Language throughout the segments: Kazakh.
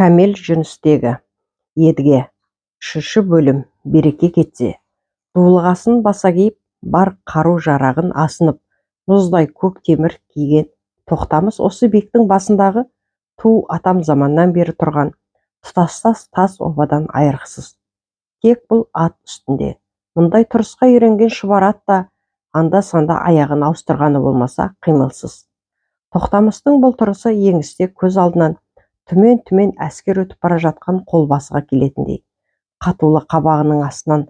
Кәмел Жүністегі едіге. 3 бөлім. Береке кетсе. Дулығасын баса киіп, бар қару-жарағын асынып, мұздай көк темір киген Тоқтамыс осы бектің басындағы ту атам заманнан бері тұрған тұтастас тас обадан айрықсыз. Тек бұл ат үстінде. Мұндай тұрысқа үйренген шұбар ат та анда-санда аяғын ауыстырғаны болмаса қимылсыз. Тоқтамыстың бұл тұрысы еңісте көз алдынан түмен-түмен әскер өтіп бара жатқан қолбасыға келетіндей. Қатулы қабағының астынан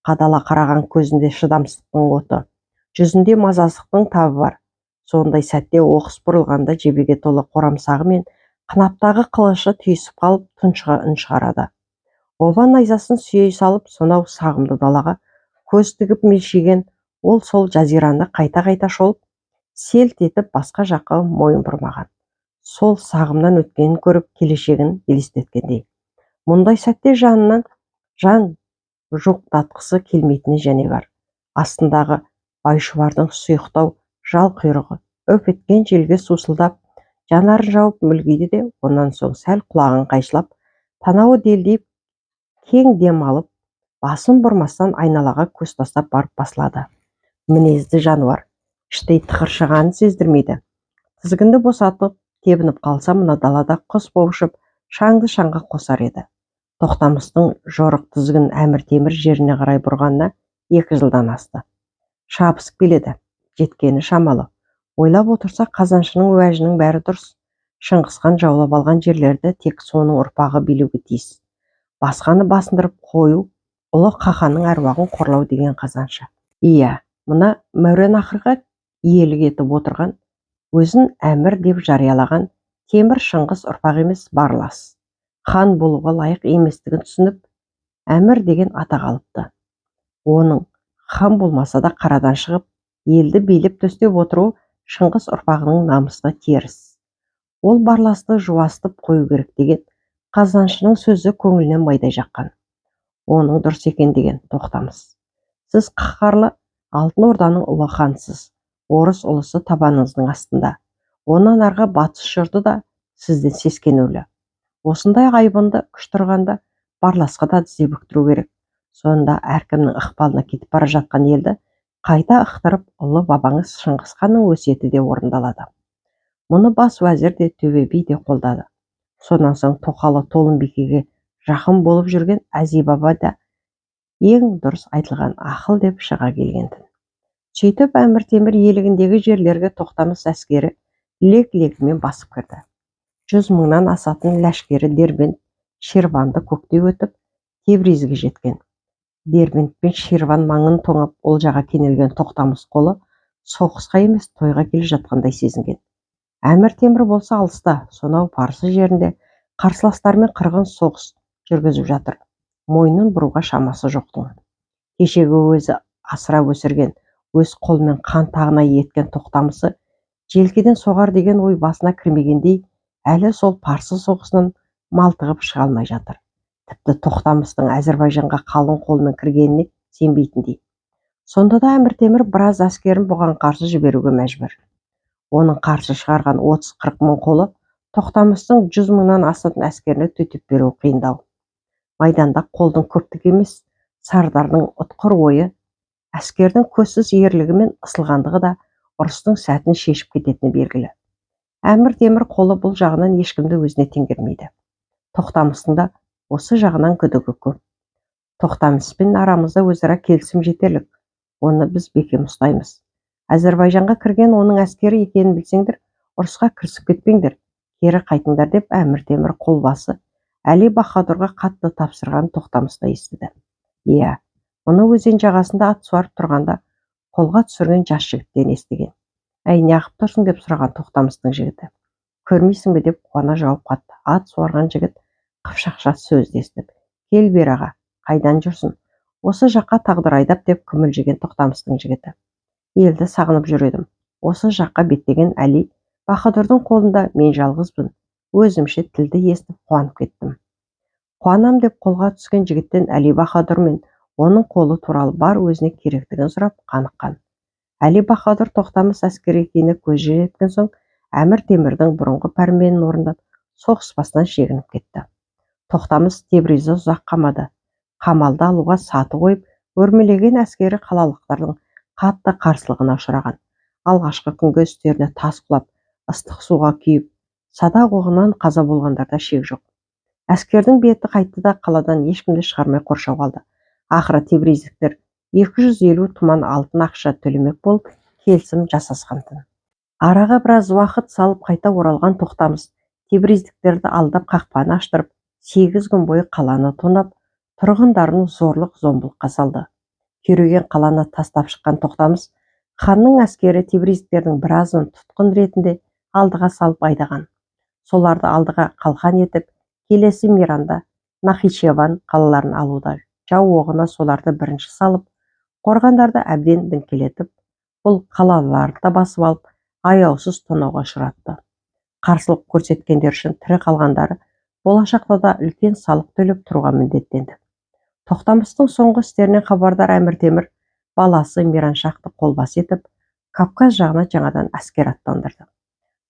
қадала қараған көзінде шыдамсыздықтың оты, жүзінде мазасыздықтың табы бар. Сондай сәтте оқыс бұрылғанда жебеге толы қорамсағы мен қынаптағы қылышы түйісіп қалып тұншыға үн шығарады. Оба найзасын сүйей салып, сонау сағымды далаға көз тігіп мелшиген ол сол жазираны қайта-қайта шолып, селт етіп басқа жаққа мойын бұрмаған. Сол сағымнан өткенін көріп, келешегін елестеткендей. Мұндай сәтте жанынан жан жоқтатқысы келмейтіні және бар. Астындағы байшұбардың сұйықтау жал құйрығы өп еткен желге сусылдап, жанарын жауып мүлгиді де, онан соң сәл құлағын қайшылап, танауы делдиіп, кең дем алып, басын бұрмастан айналаға көз тастап барып басылады. Мінезді жануар, іштей тықыршығанын сездірмейді. Тізгінді босатып, тебініп қалса, мына далада құс болып ұшып, шаңды шаңға қосар еді. Тоқтамыстың жорық тізгін Әмір Темір жеріне қарай бұрғанына 2 жылдан асты. Шабысып келеді, жеткені шамалы. Ойлап отырса, қазаншының уәжінің бәрі дұрыс. Шыңғысхан жаулап алған жерлерді тек соның ұрпағы билеуге тиіс. Басқаны басындырып қою, ұлы қаханның әруағын қорлау деген қазаншы. Иә, мына Мәуереннахрға иелік етіп отырған, өзін әмір деп жариялаған Темір Шыңғыс ұрпақ емес, барлас. Хан болуға лайық еместігін түсініп, әмір деген атақ алыпты. Оның хан болмаса да қарадан шығып, елді билеп төстеп отыру Шыңғыс ұрпағының намысына теріс. Ол барласты жуастып қою керек деген қазаншының сөзі көңілінен майдай жаққан. Оның дұрыс екен деген Тоқтамыс. Сіз қаһарлы Алтын Орданың ұлы хансыз, орыс ұлысы табаныңыздың астында. Онан арға батыс жұрты да сізден сескенулі. Осындай айбынды күш тұрғанда барласқа да тізе бүктіру керек. Сонда әркімнің ықпалына кетіп бара жатқан елді қайта ықтырып, ұлы бабаңыз Шыңғысханның өсиеті де орындалады. Мұны бас уәзір де төбе би де қолдады. Сонан соң Тоқалы Толымбекеге жақын болып жүрген Әзи баба да ең дұрыс айтылған ақыл деп шыға келгентін. Сөйтіп Әмір Темір иелігіндегі жерлерге Тоқтамыс әскері лек-лекімен басып кірді. 100 мыңнан асатын ләшкері Дербент, Ширванды көктей өтіп, Тебризге жеткен. Дербент пен Ширван маңын тоңып, олжаға кенелген Тоқтамыс қолы соғысқа емес, тойға келе жатқандай сезінген. Әмір Темір болса алыста, сонау Парсы жерінде қарсыластармен қырғын соғыс жүргізіп жатыр. Мойнын бұруға шамасы жоқтың. Кешегі өзі асыра өсірген, өз қолмен қан тағына еткен Тоқтамысы желкеден соғар деген ой басына кірмегендей, әлі сол Парсы соғысынан малтығып шыға алмай жатыр. Тіпті Тоқтамыстың Әзірбайжанға қалың қолмен кіргеніне сенбейтіндей. Сонда да Әмір Темір біраз әскерін бұған қарсы жіберуге мәжбүр. Оның қарсы шығарған 30-40 мың қолы Тоқтамыстың 100 мыңнан асатын әскеріне төтеп беру қиындау. Майданда қолдың көптігі емес, сардардың ұтқыр ойы, әскердің көзсіз ерлігі мен ысылғандығы да ұрыстың сәтін шешіп кететіні белгілі. Әмір Темір қолы бұл жағынан ешкімді өзіне теңгермейді. Тоқтамыстың да осы жағынан күдігі көп. Тоқтамыспен арамызда өзара келісім жетерлік. Оны біз бекем ұстаймыз. Әзірбайжанға кірген оның әскері екенін білсеңдер, ұрысқа кірісіп кетпеңдер, кері қайтыңдар деп Әмір Темір қолбасы Әли Баһадурға қатты тапсырған Тоқтамыста естіді. Иә, оны өзен жағасында ат суарып тұрғанда қолға түсірген жас жігіттен естіген. Әй, неғып тұрсың деп сұраған Тоқтамыстың жігіті. Көрмейсің бе деп қуана жауап қатты. Ат суарған жігіт қыпшақша сөз естіп. Кел бер аға, қайдан жүрсің? Осы жаққа тағдыр айдап деп күмілжіген Тоқтамыстың жігіті. Елді сағынып жүр едім. Осы жаққа беттеген Әли Баһадурдың қолында мен жалғызбын. Өзімше тілді естіп қуанып кеттім. Қуанам деп қолға түскен жігіттен Әли Баһадур мен оның қолы туралы бар өзіне керектігін сұрап қаныққан. Әли Баһадур Тоқтамыс әскері екеніне көзі жеткен соң Әмір Темірдің бұрынғы пәрменін орындап, соғыспастан шегініп кетті. Тоқтамыс Тебризді ұзақ қамады. Қамалды алуға саты қойып, өрмелеген әскері қалалықтардың қатты қарсылығына ұшыраған. Алғашқы күнгі үстеріне тас құлап, ыстық суға күйіп, садақ оғынан қаза болғандарда шек жоқ. Әскердің беті қайтты да қаладан ешкімді шығармай қоршауға алды. Ақыры тебриздіктер 250 тұман алтын ақша төлемек болып келісім жасасқан-тын. Араға біраз уақыт салып қайта оралған Тоқтамыс тебриздіктерді алдап қақпаны аштырып, 8 күн бойы қаланы тонап, тұрғындарын зорлық-зомбылыққа салды. Күйреген қаланы тастап шыққан Тоқтамыс ханның әскері тебриздіктердің біразын тұтқын ретінде алдыға салып айдаған. Соларды алдыға қалқан етіп, келесі Миранда, Нахичеван қалаларын алуда жау оғына соларды бірінші салып, қорғандарды әбден діңкелетіп, бұл қалаларды да басып алып, аяусыз тонауға ұшыратты. Қарсылық көрсеткендер үшін тірі қалғандары болашақта да үлкен салық төлеп тұруға міндеттенді. Тоқтамыстың соңғы істерінен хабардар Әмір Темір баласы Мираншахты қолбас етіп, Кавказ жағына жаңадан әскер аттандырды.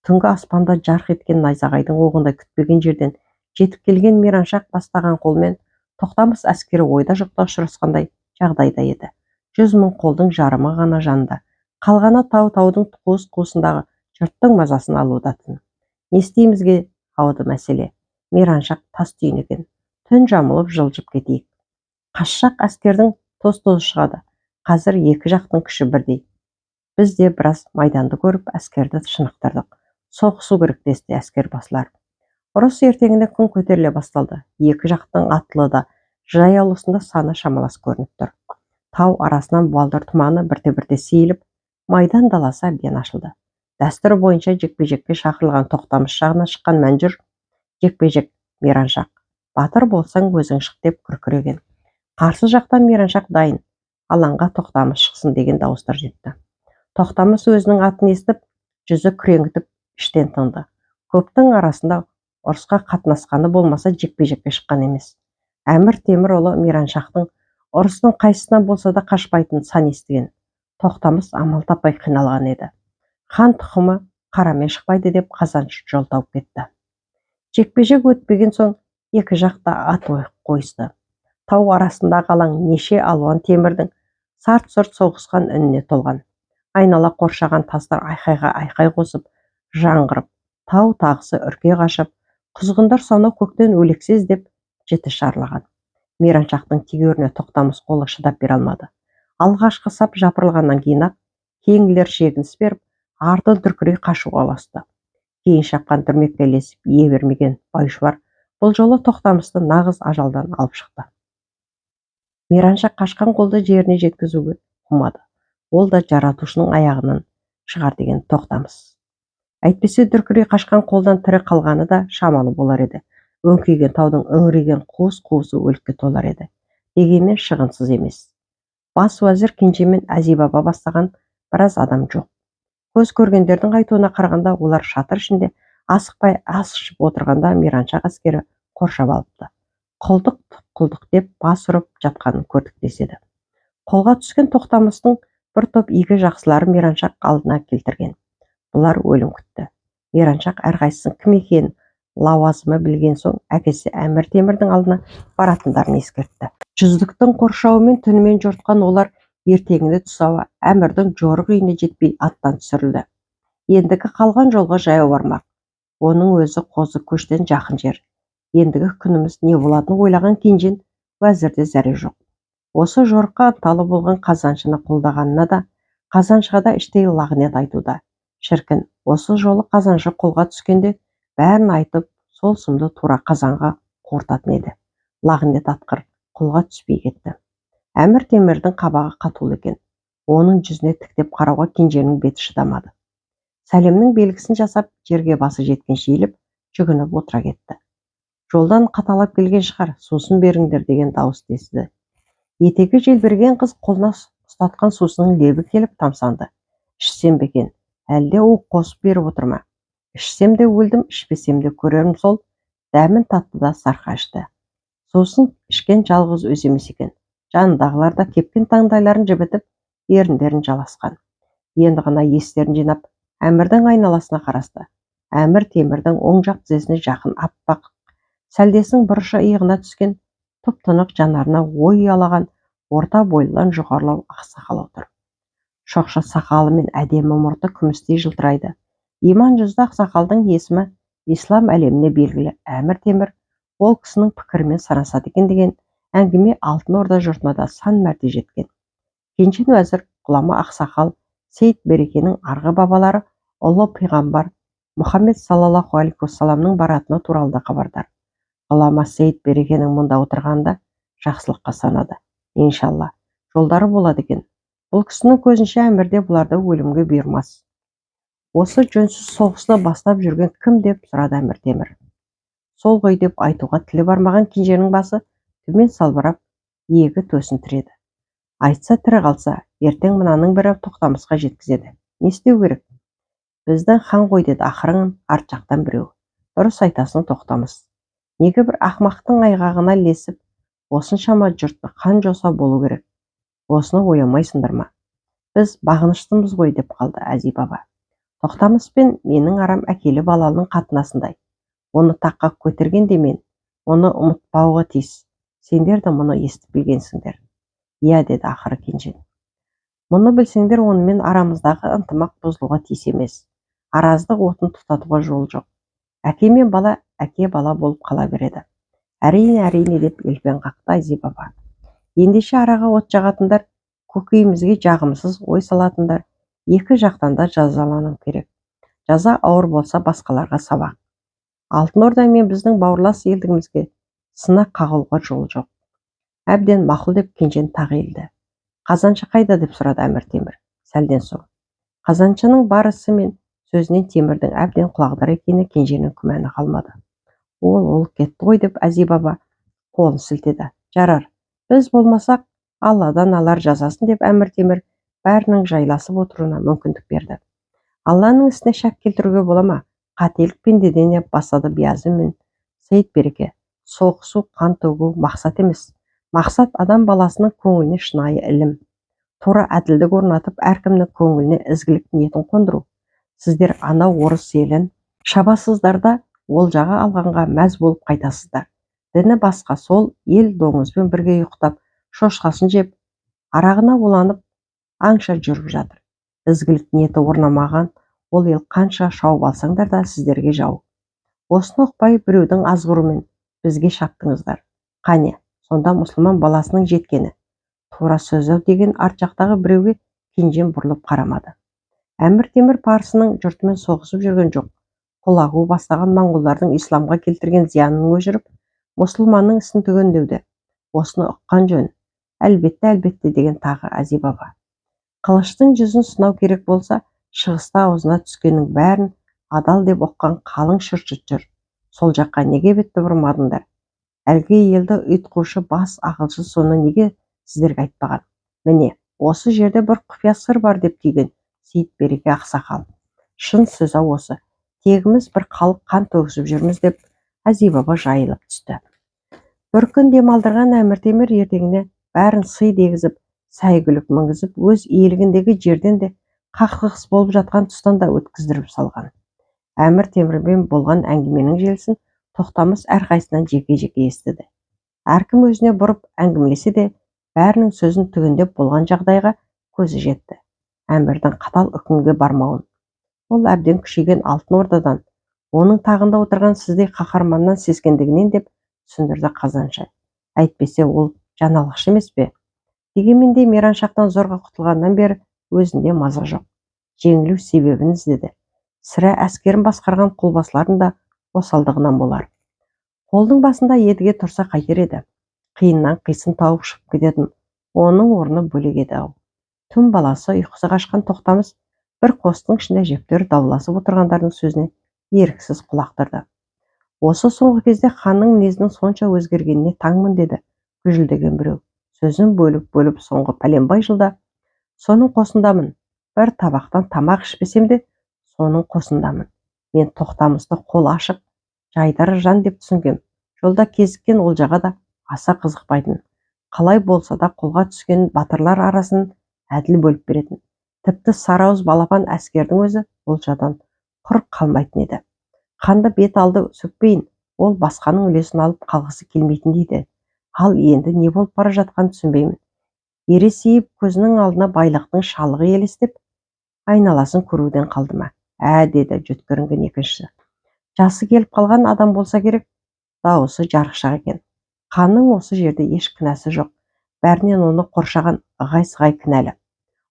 Түнгі аспанда жарқ еткен найзағайдың оғындай күтпеген жерден жетіп келген Мираншах бастаған қолмен Тоқтамыс әскері ойда жоқта ұшырасқандай жағдайда еді. 100 мың қолдың жарымы ғана жанында, қалғаны тау-таудың қуыс-қуысындағы жұрттың мазасын алуда-тын. Не істеймізге ауды мәселе. Мираншах тас түйін екен. Түн жамылып жылжып кетейік. Қасшақ әскердің тоз-тозы шығады. Қазір екі жақтың күші бірдей. Біз де біраз майданды көріп, әскерді шынықтырдық. Соғысу керек десті әскер басылар. Ұрыс ертеңінде күн көтеріле басталды. Екі жақтың атлы да, жай аулысында саны шамалас көрініп тұр. Тау арасынан буалдыр тұманы бірте-бірте сейіліп, майдан даласы әбден ашылды. Дәстүр бойынша жекпе-жекке шақырылған Тоқтамыс жағына шыққан мәнжүр, жекпе-жек Мираншах, батыр болсаң өзің шық деп күркіреген. Қарсы жақтан Мираншах дайын, алаңға Тоқтамыс шықсын деген дауыстар жетті. Тоқтамыс өзінің атын естіп, жүзі күреңітіп, іштен тынды. Көптің арасында ұрысқа қатынасқаны болмаса жекпе-жекке шыққан емес. Әмір Темір ұлы Мираншахтың ұрыстың қайсысынан болса да қашпайтын сан естіген. Тоқтамыс амал таппай қиналған еді. Хан тұқымы қарамен шықпайды деп Қазаншы жол тауып кетті. Жекпе-жек өтпеген соң екі жақта ат қойысты. Тау арасындағы алаң неше алуан темірдің сарт-сұрт соғысқан үніне толған. Айнала қоршаған тастар айқайға айқай қосып, жаңғырып, тау тағысы үрке қашып, құзғындар сонау көктен өлексез деп жіті шарлаған. Мираншахтың тегеуріне Тоқтамыс қолы шыдап бере алмады. Алғашқы сап жапырылғаннан кейін-ақ кейінгілер шегініс беріп, арты дүркірей қашуға ұласты. Кейін шапқан дүрмекке ілесіп ие бермеген байшуар бұл жолы Тоқтамысты нағыз ажалдан алып шықты. Мираншах қашқан қолды жеріне жеткізуге қумады. Ол да жаратушының аяғынан шығар деген Тоқтамыс. Әйтпесе дүркірей қашқан қолдан тірі қалғаны да шамалы болар еді. Өңкейген таудың үңірейген қуыс-қуысы өлікке толар еді. Дегенмен шығынсыз емес. Бас уәзір Кенжемен Әзибаба бастаған біраз адам жоқ. Көз көргендердің айтуына қарағанда, олар шатыр ішінде асықпай ас ішіп отырғанда Мираншах әскері қоршап алыпты. Құлдық деп бас ұрып жатқанын көрдік деседі. Қолға түскен Тоқтамыстың бір топ игі жақсылары Мираншах алдына келтірген. Бұлар өлім күтті. Мираншах әрқайсысын кім екенін лауазымы білген соң әкесі Әмір Темірдің алдына баратындарын ескертті. Жүздіктің қоршауымен түнімен жортқан олар ертеңінде түс ауа Әмірдің жорық үйіне жетпей аттан түсірілді. Ендігі қалған жолға жаяу бармақ. Оның өзі қозы көштен жақын жер. Ендігі күніміз не болатынын ойлаған Кенжен уәзірде зәре жоқ. Осы жорыққа ынталы болған Қазаншыны қолдағанына да, Қазаншыға да іштей лағнет айтуда. Шіркін, осы жолы Қазаншы қолға түскенде бәрін айтып, сол сымды тура Қазанға қортатын еді. Лағнет атқыр қолға түспей кетті. Әмір Темірдің қабағы қатулы екен. Оның жүзіне тіктеп қарауға Кенженің беті шыдамады. Сәлемнің белгісін жасап, жерге басы жеткенше иіліп, жүгініп отыра кетті. Жолдан қаталап келген шығар, сусын беріңдер деген дауыс естіді. Етегі желбіреген қыз қолына ұстатқан сусының лебі келіп тамсанды. Ішсем бе екен, әлде уық қосып беріп отыр ма? Ішсем де өлдім, ішпесем де көрерім сол. Дәмін татты да сарқа ішті. Сусын ішкен жалғыз өзі емес екен. Жанындағылар да кепкен таңдайларын жібітіп, еріндерін жаласқан. Енді ғана естерін жинап, Әмірдің айналасына қарасты. Әмір Темірдің оң жақ тізесіне жақын аппақ сәлдесінің бұрышы иығына түскен, тұп-тұнық жанарына ой ұялаған орта бойлыдан жұқарлау ақсақал отыр. Шоқша сақалы мен әдемі мұрты күмістей жылтырайды. Иман жүзді ақсақалдың есімі ислам әлеміне белгілі Әмір Темір ол кісінің пікірімен санасады екен деген әңгіме Алтын Орда жұртына да сан мәрте жеткен. Кенжен уәзір ғұлама ақсақал Сейіт Берекенің арғы бабалары ұлы пиғамбар Мұхаммед саллаллаху алейхи уассаламның баратыны туралы да хабардар. Ғұлама Сейіт Берекенің мұнда отырғанда жақсылыққа санады. Иншалла, жолдары болады екен. Бұл кісінің көзінше әмірде бұларды өлімге бұйырмас. Осы жөнсіз соғысты бастап жүрген кім деп сұрады Әмір Темір. Сол ғой деп айтуға тілі бармаған кенженің басы төмен салбырап, иегі төсін тіреді. Айтса тірі қалса, ертең мынаның бірі Тоқтамысқа жеткізеді. Не істеу керек? Біздің хан ғой деді ақырын арт жақтан біреу. Дұрыс айтасың Тоқтамыс. Неге бір ақмақтың айғағына ілесіп, осыншама жұртты қан жоса болу керек? Осыны ойламайсыңдар ма? Біз бағыныштымыз ғой деп қалды Әзи баба. Тоқтамыс пен менің арам әкелі балалының қатынасындай. Оны таққа көтергенде мен, оны ұмытпауға тиіс. Сендер де мұны естіп білгенсіңдер. Иә деді ақыры кенжен. Мұны білсеңдер онымен арамыздағы ынтымақ бұзылуға тиіс емес. Араздық отын тұтатуға жол жоқ. Әке мен бала әке бала болып қала береді. Әрине деп елпен қақты Әзи баба. Ендеше араға от жағатындар, көкейімізге жағымсыз ой салатындар екі жақтан да жазалану керек. Жаза ауыр болса басқаларға сабақ. Алтын Орда мен біздің бауырлас елдігімізге сынақ қағылуға жол жоқ. Әбден мақұл деп кенжен тағы елді. Қазаншы қайда деп сұрады Әмір Темір сәлден соң. Қазаншының барысы мен сөзінен Темірдің әбден құлағдар екені кенженің күмәні қалмады. Ол кетті ғой деп Әзи баба қолын сілтеді. Жарар, біз болмасақ Алладан алар жазасын деп Әмір Темір бәрінің жайласып отыруына мүмкіндік берді. Алланың ісіне шәк келтіруге бола ма? Қателік пендеден деп бастады Биязы мен Сейіт Береке. Соғысу, қан төгу мақсат емес. Мақсат адам баласының көңіліне шынайы ілім, тура әділдік орнатып, әркімнің көңіліне ізгілік ниетін қондыру. Сіздер анау орыс елін шабасыздарда олжаға алғанға мәз болып қайтасыздар. Діні басқа сол ел доңызбен бірге ұйықтап, шошқасын жеп, арағына уланып, аңша жүріп жатыр. Ізгілік ниеті орнамаған ол ел қанша шауып алсаңдар да сіздерге жау. Осыны ұқпай біреудің азғыруымен бізге шаптыңыздар. Қане, сонда мұсылман баласының жеткені. Тура сөзі деген арт жақтағы біреуге кенжен бұрылып қарамады. Әмір Темір парсының жұртымен соғысып жүрген жоқ. Құлағу бастаған моңғолдардың исламға келтірген зиянын өшіріп, мұсылманның ісін түгендеуді. Осыны ұққан жөн. Әлбетте деген тағы Әзи баба. Қылыштың жүзін сынау керек болса, шығыста аузына түскеннің бәрін адал деп оққан қалың шүршіт жүр. Сол жаққа неге бетті бұрмадыңдар? Әлгі елді ұйтқушы бас ақылшы соны неге сіздерге айтпаған? Міне, осы жерде бір құпия сыр бар деп түйген Сейіт Береке ақсақал. Шын сөз осы. Тегіміз бір халық қан төгісіп жүрміз деп Әзи баба жайылып түсті. Бір күн демалдырған Әмір Темір ертеңіне бәрін сый дегізіп, сәйгүлік мінгізіп, өз иелігіндегі жерден де қақтығыс болып жатқан тұстан да өткіздіріп салған. Әмір Темірмен болған әңгіменің желісін Тоқтамыс әрқайсынан жеке-жеке естіді. Әркім өзіне бұрып әңгімелесе де, бәрінің сөзін түгендеп болған жағдайға көзі жетті. Әмірдің қатал үкімге бармауын. Ол әбден күшейген Алтын Ордадан, оның тағында отырған сіздей қаһарманнан сескендігінен деп түсіндірді Қазаншы. Әйтпесе ол жаңалықшы емес пе? Дегенмен де Мираншақтан зорға құтылғаннан бері өзінде маза жоқ. Жеңілу себебін іздеді. Сірә әскерін басқарған қолбасылардың да осалдығынан болар. Қолдың басында едіге тұрса қайтер еді. Қиыннан қисын тауып шығып кететін. Оның орны бөлек еді. Түн баласы ұйқысы қашқан Тоқтамыс бір қостың ішінде жептер дауласып отырғандардың сөзіне еріксіз құлақ түрді. Осы соңғы кезде ханның мінезінің сонша өзгергеніне таңмын деді гүжілдеген біреу. Сөзін бөліп соңғы пәленбай жылда соның қосындамын. Бір табақтан тамақ ішпесем де соның қосындамын. Мен Тоқтамысты қол ашық, жайдары жан деп түсінгем. Жолда кезіккен олжаға да аса қызықпайтын. Қалай болса да қолға түскен батырлар арасын әділ бөліп беретін. Тіпті сарауыз балапан әскердің өзі олжадан құр қалмайтын еді. Қанды бет алды сөкпейін, ол басқаның үлесін алып қалғысы келмейтін дейді. Ал енді не болып бара жатқанын түсінбеймін. Ересейіп көзінің алдына байлықтың шалығы елестеп, айналасын көруден қалды ма? Деді жөткірінген екіншісі. Жасы келіп қалған адам болса керек. Дауысы жарықшақ екен. Ханның осы жерде еш кінәсі жоқ. Бәрінен оны қоршаған ығай-сығай кінәлі.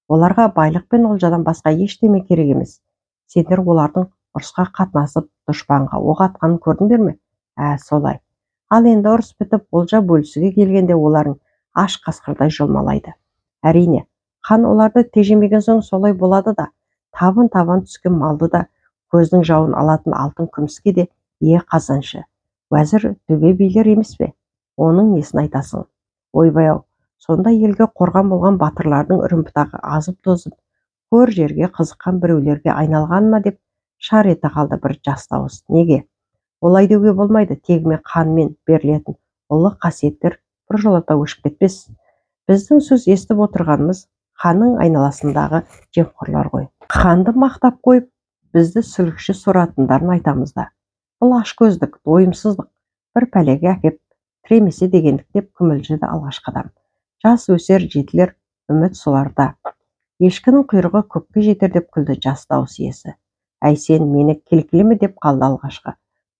Оларға байлық пен олжадан басқа ештеме керек емес. Сендер олардың ұрысқа қатынасып, дұшпанға оқ атқанын көрдіңдер ме? Солай. Ал енді ұрыс бітіп, олжа бөлісуге келгенде олардың аш қасқырдай жұлмалайды. Әрине, хан оларды тежемеген соң солай болады да, табан түскен малды да, көздің жауын алатын алтын күміске де ие қазаншы. Уәзір төбе билер емес пе? Оның несін айтасың? Ойбай-ау, сонда елге қорған болған батырлардың үрім-бұтағы азып-тозып, көр жерге қызыққан біреулерге айналған ма деп шар ете қалды бір жас дауыс. Неге? Олай деуге болмайды, тегімен қанмен берілетін ұлы қасиеттер біржолата өшіп кетпес. Біздің сөз естіп отырғанымыз ханның айналасындағы жемқорлар ғой. Ханды мақтап қойып, бізді сүлікші соратындарын айтамыз да. Бұл ашкөздік, дойымсыздық, бір пәлеге әкеп тіремесе дегендік деп күмілжіді алғашқы адам. Жас өсер жетілер, үміт соларда. Ешкінің құйрығы көкке жетер деп күлді жас дауыс иесі. Әй сен мені келкілеме деп қалды алғашқы.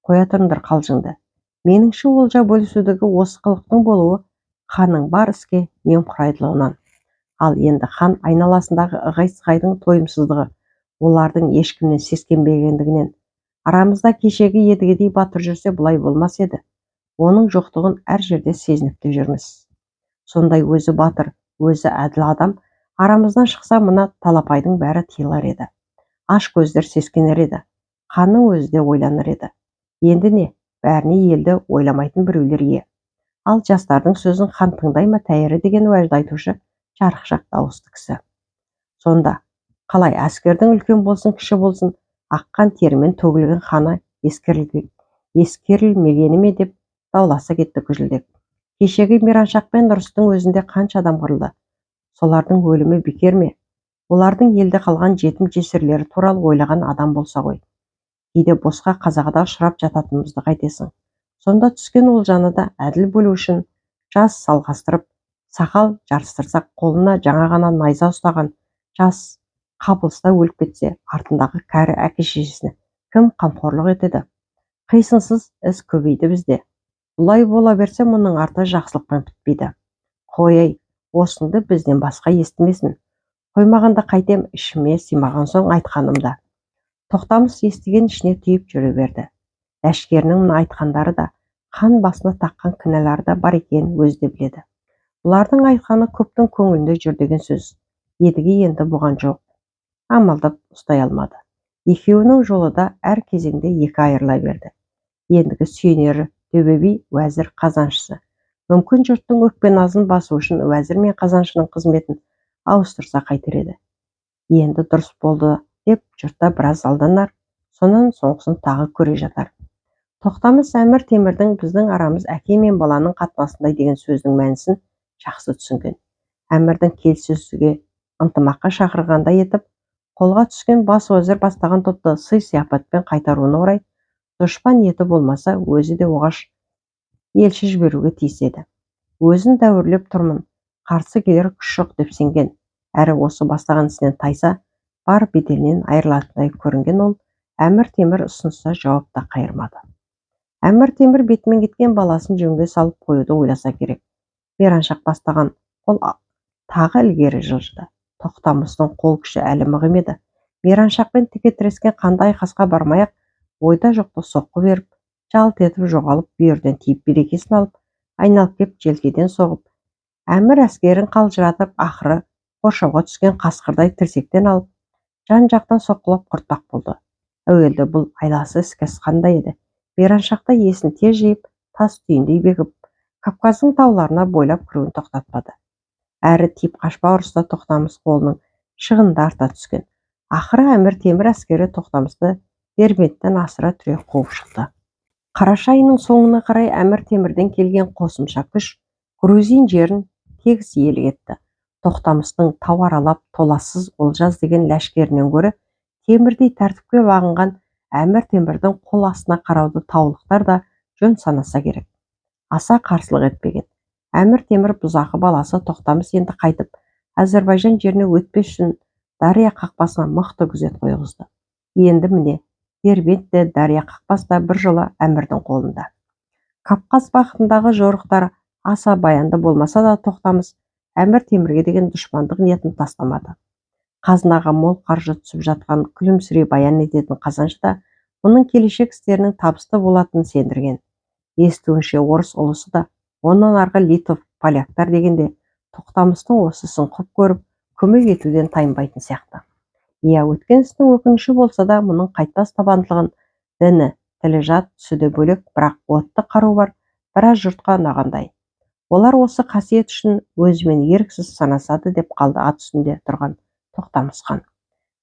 Қоя тұрыңдар қалжыңды. Меніңше олжа бөлісудегі осы қылықтың болуы ханның бар іске немқұрайдылығынан. Ал енді хан айналасындағы ығай-сығайдың тойымсыздығы, олардың ешкімнен сескенбегендігінен. Арамызда кешегі едігедей батыр жүрсе бұлай болмас еді. Оның жоқтығын әр жерде сезініп те жүрміз. Сондай өзі батыр, өзі әділ адам арамыздан шықса, мына талапайдың бәрі тыйылар еді. Аш көздер сескенер еді. Ханның өзі де ойланыр еді. Енді не? Бәріне елді ойламайтын біреулер ие. Ал жастардың сөзін хан тыңдай ма тәйірі деген уәжді айтушы жарықшақ дауысты кісі. Сонда, қалай әскердің үлкен болсын, кіші болсын, аққан терімен төгілген ханы ескерілмегені ме деп дауласа кетті күжілдеп. Кешегі Мираншақ пен ұрыстың өзінде қанша адам қырылды? Солардың өлімі бекер ме? Олардың елде қалған жетім жесірлері туралы ойлаған адам болса ғой. Кейде босқа қазағыда ұшырап жататынымызды қайтесің. Сонда түскен олжаны да әділ бөлу үшін жас салғастырып, сақал жарыстырсақ, қолына жаңа ғана найза ұстаған жас қапылыста өліп кетсе, артындағы кәрі әке-шешесіне кім қамқорлық етеді? Қисынсыз іс көбейді бізде. Бұлай бола берсе, мұның арты жақсылықпен бітпейді. Қой, осынды бізден басқа естімесін. Қоймағанда қайтем, ішіме симаған соң айтқанымда. Тоқтамыс естіген ішіне түйіп жүре берді. Ләшкерінің мұны айтқандары да, хан басына таққан кінәлары да бар екенін өзі де біледі. Бұлардың айтқаны көптің көңілінде жүр деген сөз. Едіге енді бұған жоқ. Амалдап ұстай алмады. Екеуінің жолы да әр кезеңде екі айырыла берді. Ендігі сүйенері төбе би, уәзір, қазаншысы. Мүмкін жұрттың өкпе-назын басу үшін уәзір мен қазаншының қызметін ауыстырса қайтер еді. Енді дұрыс болды деп жұртта біраз алданар, сонан соңғысын тағы көре жатар. Тоқтамыс Әмір Темірдің біздің арамыз әке мен баланың қатынасындай деген сөздің мәнісін жақсы түсінген. Әмірдің келіссөзге ынтымаққа шақырғандай етіп, қолға түскен бас уәзір бастаған топты сый-сияпатпен қайтаруына орай, дұшпан еті болмаса өзі де оғаш елші жіберуге тиіс еді. Өзін дәуірлеп тұрмын, қарсы келер күш жоқ деп сенген, әрі осы бастаған ісінен тайса, бар беделінен айырылатындай көрінген ол, Әмір Темір ұсынса жауапта қайырмады. Әмір Темір бетімен кеткен баласын жөнге салып қоюды ойласа керек. Мираншақ бастаған қол тағы ілгері жылжыды. Тоқтамыстың қол күші әлі мығым еді. Мираншақпен тіке тірескен қандай айқасқа бармай-ақ, ойда жоқта соққы беріп, жалт етіп жоғалып, бүйірден тиіп берекесін алып, айналып кеп желкеден соғып, Әмір әскерін қалжыратып, ақыры қоршауға түскен қасқырдай тірсектен алып, жан-жақтан соққылап құртпақ болды. Әуелде бұл айласы іске асқандай еді. Мираншақта есін тез жиып, тас түйіндей бекіп, Кавказдың тауларына бойлап кіруін тоқтатпады. Әрі тиіп қашпа ұрыста Тоқтамыс қолының шығынды арта түскен. Ақыры Әмір Темір әскері Тоқтамысты Дербенттен асыра түре қуып шықты. Қараша айының соңына қарай Әмір Темірден келген қосымша күш Грузин жерін тегіс иелік етті. Тоқтамыстың тау аралап толассыз олжа деген ләшкерінен гөрі темірдей тәртіпке бағынған Әмір Темірдің қол астына қарауды таулықтар да жөн санаса керек. Аса қарсылық етпеген. Әмір Темір бұзақы баласы Тоқтамыс енді қайтып Әзірбайжан жеріне өтпес үшін Дария қақпасына мықты күзет қойғызды. Енді міне Дербент те Дария қақпасы да біржола әмірдің қолында. Кавказ бағытындағы жорықтар аса баянды болмаса да Тоқтамыс Әмір Темірге деген дұшпандық ниетін тастамады. Қазынаға мол қаржы түсіп жатқан күлімсірей баян ететін қазаншы да оның келешек істерінің табысты болатынын сендірген. Естуінше орыс ұлысы да онан арғы литов, поляктар дегенде Тоқтамыстың осы ісін құп көріп, көмек етуден тайынбайтын сияқты. Иә, өткен істің өкініші болса да, мұның қайтпас табандылығын діні, тілі жат, түсі де бөлек, бірақ отты қару бар біраз жұртқа ұнағандай. Олар осы қасиет үшін өзімен еріксіз санасады деп қалды ат үстінде тұрған Тоқтамыс хан.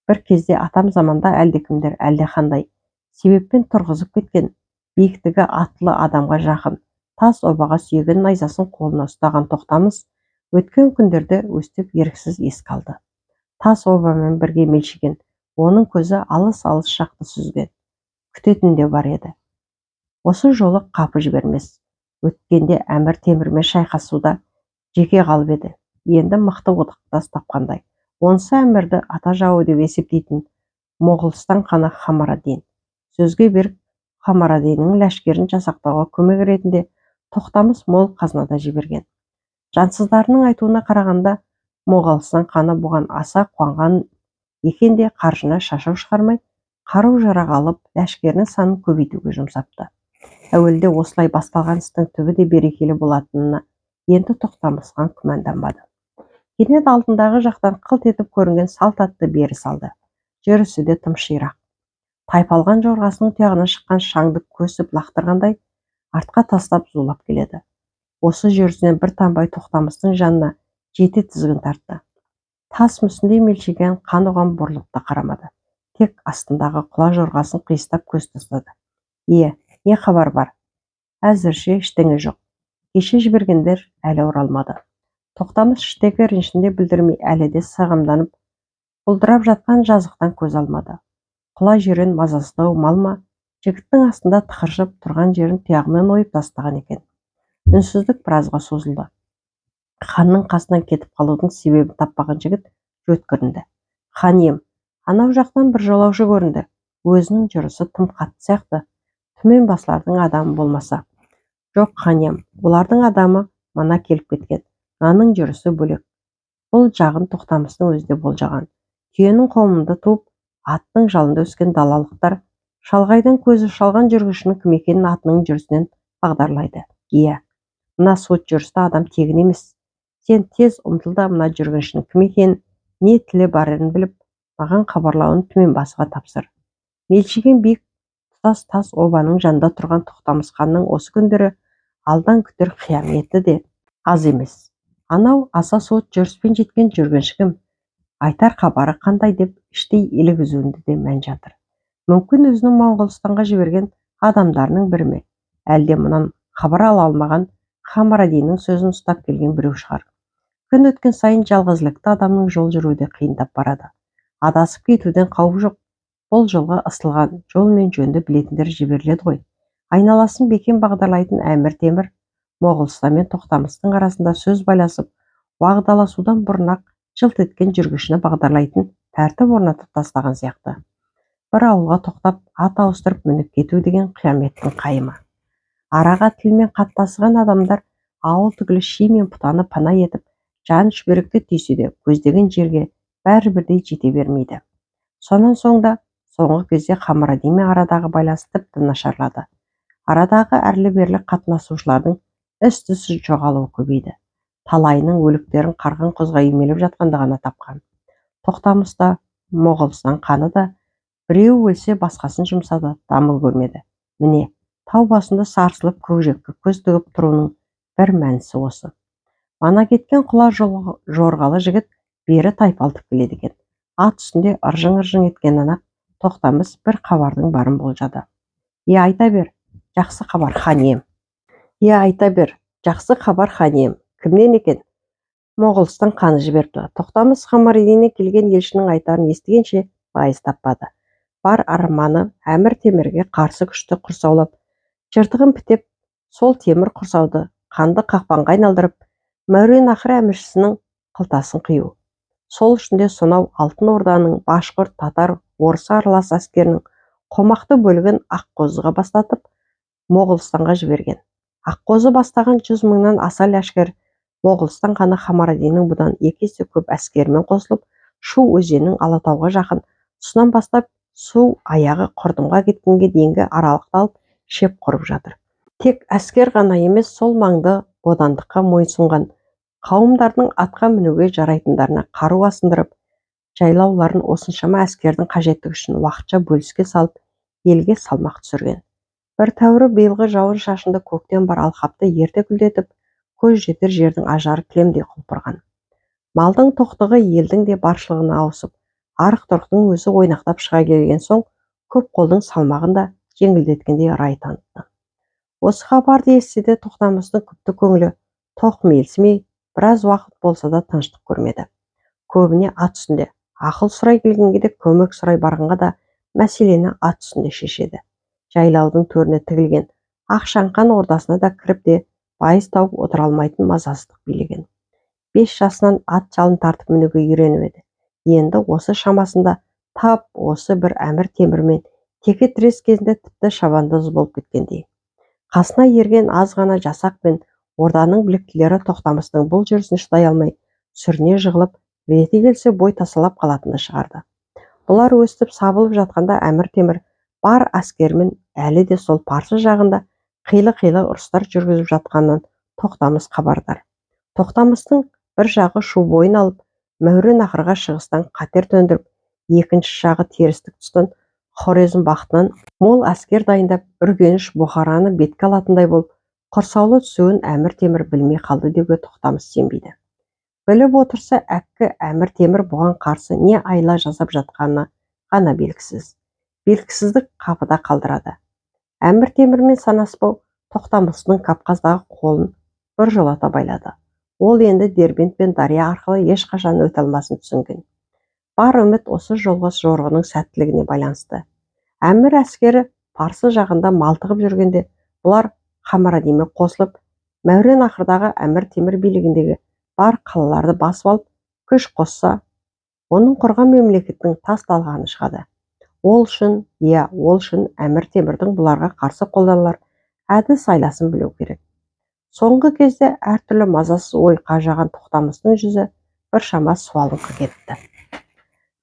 Бір кезде атам заманда әлдекімдер әлдеқандай себеппен тұрғызып кеткен биіктігі атлы адамға жақын тас обаға сүйеген найзасын қолына ұстаған Тоқтамыс өткен күндерді өстіп еріксіз еске алды. Тас обамен бірге мелшиген оның көзі алыс-алыс жақты сүзген. Күтетін де бар еді. Осы жолы қапы жібермес. Өткенде Әмір Темірмен шайқасуда жеке қалып еді. Енді мықты одақтас тапқандай. Онысы Әмірді ата жауы деп есептейтін Моғолстан ханы Хамарадин. Сөзге беріп, Хамарадиннің ләшкерін жасақтауға көмек ретінде Тоқтамыс мол қазынада жіберген. Жансыздарының айтуына қарағанда, Моғолстан ханы бұған аса қуанған екен де қаржыны шашау шығармай, қару-жарақ алып, ләшкерінің санын көбейтуге жұмсапты. Әуелде осылай басталған істің түбі де берекелі болатынына енді Тоқтамыс хан күмәнданбады. Кенет алдындағы жақтан қылт етіп көрінген салт атты бері салды. Жүрісі де тым ширақ. Тайпалған жорғасының тұяғынан шыққан шаңды көсіп лақтырғандай артқа тастап зулап келеді. Осы жүрісінен бір танбай Тоқтамыстың жанына жете тізгін тартты. Тас мүсіндей мелшиген қан оған бұрылып та қарамады. Тек астындағы құла жорғасын қиыстап көз тастады. Не хабар бар? Әзірше ештеңе жоқ. Кеше жібергендер әлі оралмады. Тоқтамыс іштегі ренішін білдірмей әлі де сағымданып, бұлдырап жатқан жазықтан көз алмады. Құла жирен мазасыздау мал ма, жігіттің астында тықыршып тұрған жерін тұяғымен ойып тастаған екен. Үнсіздік біразға созылды. Ханның қасынан кетіп қалудың себебін таппаған жігіт жөткірінді. Хан ием, анау жақтан бір жолаушы көрінді. Өзінің жүрісі тым қатты сияқты. Түмен басылардың адамы болмаса. Жоқ, хан ием, олардың адамы мана келіп кеткен. Аның жүрісі бөлек. Бұл жағын Тоқтамыстың өзі де болжаған. Түйенің қомында туып, аттың жалында өскен далалықтар шалғайдан көзі шалған жүргіншінің кім екенін атының жүрісінен бағдарлайды. Иә, мына суыт жүрісті адам тегін емес. Сен тез ұмтыл да мына жүргіншінің кім екенін, не тілі барын біліп, маған хабарлауын түмен басыға тапсыр. Мелшиген биік тұтас тас обаның жанында тұрған Тоқтамыс ханның осы күндері алдан күтер қияметі де аз емес. Анау аса суыт жүріспен жеткен жүргінші кім? Айтар хабары қандай деп іштей елігізуінде де мән жатыр. Мүмкін өзінің Моғолстанға жіберген адамдарының бірі ме? Әлде мұнан хабар ала алмаған Хамарадиннің сөзін ұстап келген біреу шығар. Күн өткен сайын жалғызілікті адамның жол жүруі қиындап барады. Адасып кетуден қауіп жоқ. Бұл жолға ысылған жол мен жөнді білетіндер жіберіледі ғой. Айналасын бекем бағдарлайтын Әмір Темір Моғолстан мен Тоқтамыстың арасында сөз байласып, уағдаласудан бұрын-ақ жылт еткен жүргішіні бағдарлайтын тәртіп орнатып тастаған сияқты. Бір ауылға тоқтап, ат ауыстырып мініп кету деген қияметтің қайымы. Араға тілмен қаттасыған адамдар ауыл түгілі ши мен пұтаны пана етіп, жан шүберекті түйсе де көздеген жерге бәрі бірдей жете бермейді. Сонан соң да соңғы кезде Хамарадинмен арадағы байланыс тіпті нашарлады. Арадағы әрлі-берлі қатынасушылардың із-түзсіз жоғалуы көбейді. Талайының өліктерін қарғын құзға үймелеп жатқандығына тапқан. Тоқтамыста, Моғолстан ханы да біреу өлсе басқасын жұмсады, дамыл көрмеді. Міне, тау басында сарсылып көкжиекке көз тігіп тұруының бір мәнісі осы. Мана кеткен құла жорғалы жігіт бері тайпалтып келеді екен. Ат үстінде ыржың-ыржың еткеннен-ақ Тоқтамыс бір хабардың барын болжады. Айта бер, жақсы хабар хан ием. Айта бер, жақсы хабар хан ием. Кімнен екен? Моғолстан ханы жіберді. Тоқтамыс Хамарадиннен келген елшінің айтарын естігенше байыз таппады. Бар арманы Әмір Темірге қарсы күшті құрсаулап, Жыртығын бітеп, сол темір құрсауды қанды қақпанға айналдырып, Мауреннахр әміршісінің қылтасын қию. Сол үшін де сонау Алтын Орданың башқұрт, татар, орыс аралас әскерінің қомақты бөлігін Аққозыға бастатып, Моғолстанға жіберген. Аққозы бастаған 100 мыңнан аса ләшкер Моғолстан ханы Хамарадиннің бұдан 2 есе көп әскерімен қосылып, Шу өзенінің Алатауға жақын тұсынан бастап су аяғы Құрдымға кеткенге дейінгі аралықты алып шеп құрып жатыр. Тек әскер ғана емес, сол маңды бодандыққа мойынсұнған қауымдардың атқа мінуге жарайтындарына қару асындырып, жайлауларын осыншама әскердің қажеттігі үшін уақытша бөліске салып, елге салмақ түсірген. Бір тәуірі биылғы жауын шашынды көктен бар алқапты ерте гүлдетіп, көз жетер жердің ажары кілемдей құлпырған. Малдың тоқтығы елдің де баршылығына ауысып, арық-тұрықтың өзі ойнақтап шыға келген соң, көп қолдың салмағын да жеңілдеткендей рай танытты. Осы хабарды естісе де Тоқтамыстың күпті көңілі тоқмейілсімей, біраз уақыт болса да тыныштық көрмеді. Көбіне ат үстінде, ақыл сұрай келгенге де, көмек сұрай барғанға да мәселені ат үстінде шешеді. Жайлаудың төріне тігілген Ақшаңқан ордасына да кіріп де байыз тауып отыра алмайтын мазасыздық билеген. 5 жасынан ат жалын тартып мінуге үйреніп еді. Енді осы шамасында тап осы бір Әмір Темірмен теке тірес кезінде тіпті шабандоз болып кеткендей. Қасына ерген аз ғана жасақ пен орданың біліктілері Тоқтамыстың бұл жүрісін шыдай алмай, сүріне жығылып, реті келсе бой тасалап қалатынды шығарды. Бұлар өстіп сабылып жатқанда Әмір Темір бар әскерімен әлі де сол парсы жағында қилы-қилы ұрыстар жүргізіп жатқанынан Тоқтамыс хабардар. Тоқтамыстың бір жағы Шу бойын алып, Мауреннахрға шығыстан қатер төндіріп, екінші жағы терістік тұстан Хорезм бақтынан мол әскер дайындап, Үргеніш, Бұхараны бетке алатындай болып, құрсаулы түсуін Әмір Темір білмей қалды деуге Тоқтамыс сенбейді. Біліп отырса, әккі Әмір Темір бұған қарсы не айла жасап жатқаны ғана белгісіз. Белгісіздік қапыда қалдырады. Әмір Темірмен санаспау Тоқтамыстың Кавказдағы қолын бір жолата байлады. Ол енді Дербент пен Дария арқылы ешқашан өте алмасын түсінген. Бар үміт осы жолғы жорығының сәттілігіне байланысты. Әмір әскері парсы жағында малтығып жүргенде, бұлар Хамарадинмен қосылып, Мауреннахрдағы Әмір Темір билігіндегі бар қалаларды басып алып, күш қосса, оның құрған мемлекеттің тас-талқаны шығады. Ол үшін Әмір Темірдің бұларға қарсы қолданылар әдіс айласын білу керек. Соңғы кезде әртүрлі мазасыз ой қажаған Тоқтамыстың жүзі біршама суалыңқы кетті.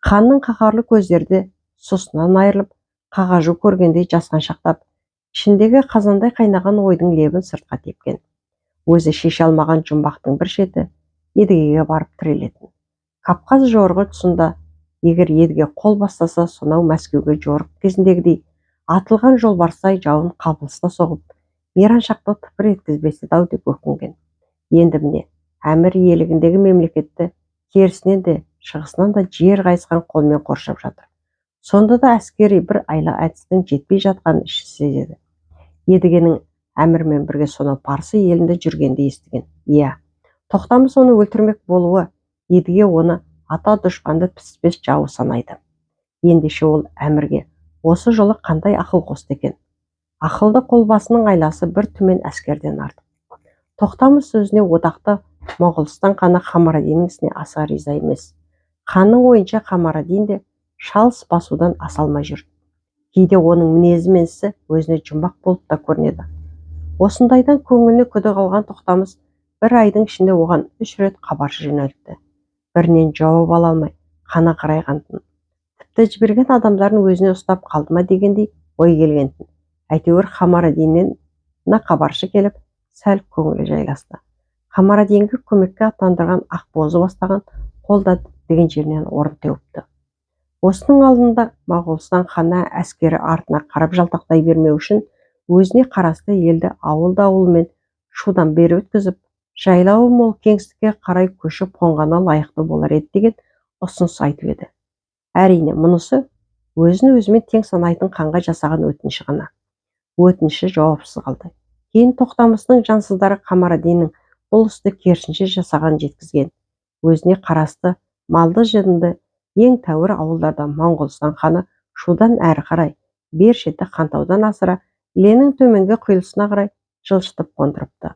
Ханның қаһарлы көздерді сұсынан айырылып, қағажу көргендей жасқаншақтап, ішіндегі қазандай қайнаған ойдың лебін сыртқа тепкен. Өзі шеше алмаған жұмбақтың бір шеті едігеге барып тірелетін. Кавказ жорығы тұсында егер едіге қол бастаса, сонау Мәскеуге жорық кезіндегідей атылған жолбарыстай жауын қабылыста соғып, мейраншақты тыпыр еткізбесі дау деп өкінген. Енді міне, Әмір иелігіндегі мемлекетті терісінен де, шығысынан да жер қайысқан қолмен қоршап жатыр. Сонда да әскери бір айла әдістің жетпей жатқанын іші сезеді. Едігенің Әмірмен бірге сонау парсы елінде жүргенде естіген. Иә, Тоқтамыс оны өлтірмек болуы, едіге оны ата дұшпанды піспес жауы санайды. Ендеше ол Әмірге осы жолы қандай ақыл қосты екен? Ақылды қолбасының айласы бір түмен әскерден артық. Тоқтамыс сөзіне одақты Моғолстан ханы Хамарадиннің ісіне аса риза емес. Ханның ойынша Хамарадин де шалыс басудан аса алмай жүр. Кейде оның мінезі мен ісі өзіне жұмбақ болып та көрінеді. Осындайдан көңіліне күдік алған Тоқтамыс бір айдың ішінде оған 3 рет хабаршы жөнелтті. Бірінен жауап ала алмай қана қарайғантын. Тіпті жіберген адамдарын өзіне ұстап қалды ма дегендей ой келгентін. Әйтеуір Хамарадиннен хабаршы келіп, сәл көңілі жайласты. Хамарадинге көмекке аттандырған Ақбозы бастаған қолда деген жерінен орын теуіпті. Осының алдында Моғолстан ханы әскері артына қарап жалтақтай бермеу үшін өзіне қарасты елді ауыл-ауылмен Шудан бері өткізіп, жайлауы мол кеңістікке қарай көшіп қонғаны лайықты болар еді деген ұсыныс айтып еді. Әрине, мұнысы өзін өзімен тең санайтын ханға жасаған өтініші ғана. Өтініші жауапсыз қалды. Кейін Тоқтамыстың жансыздары Хамарадиннің бұл істі керісінше жасаған жеткізген. Өзіне қарасты малды жынды ең тәуір ауылдарда Моғолстан ханы Шудан әрі қарай бер шеті Хантаудан асыра Ленің төменгі құйылысына қарай жылжытып қондырыпты.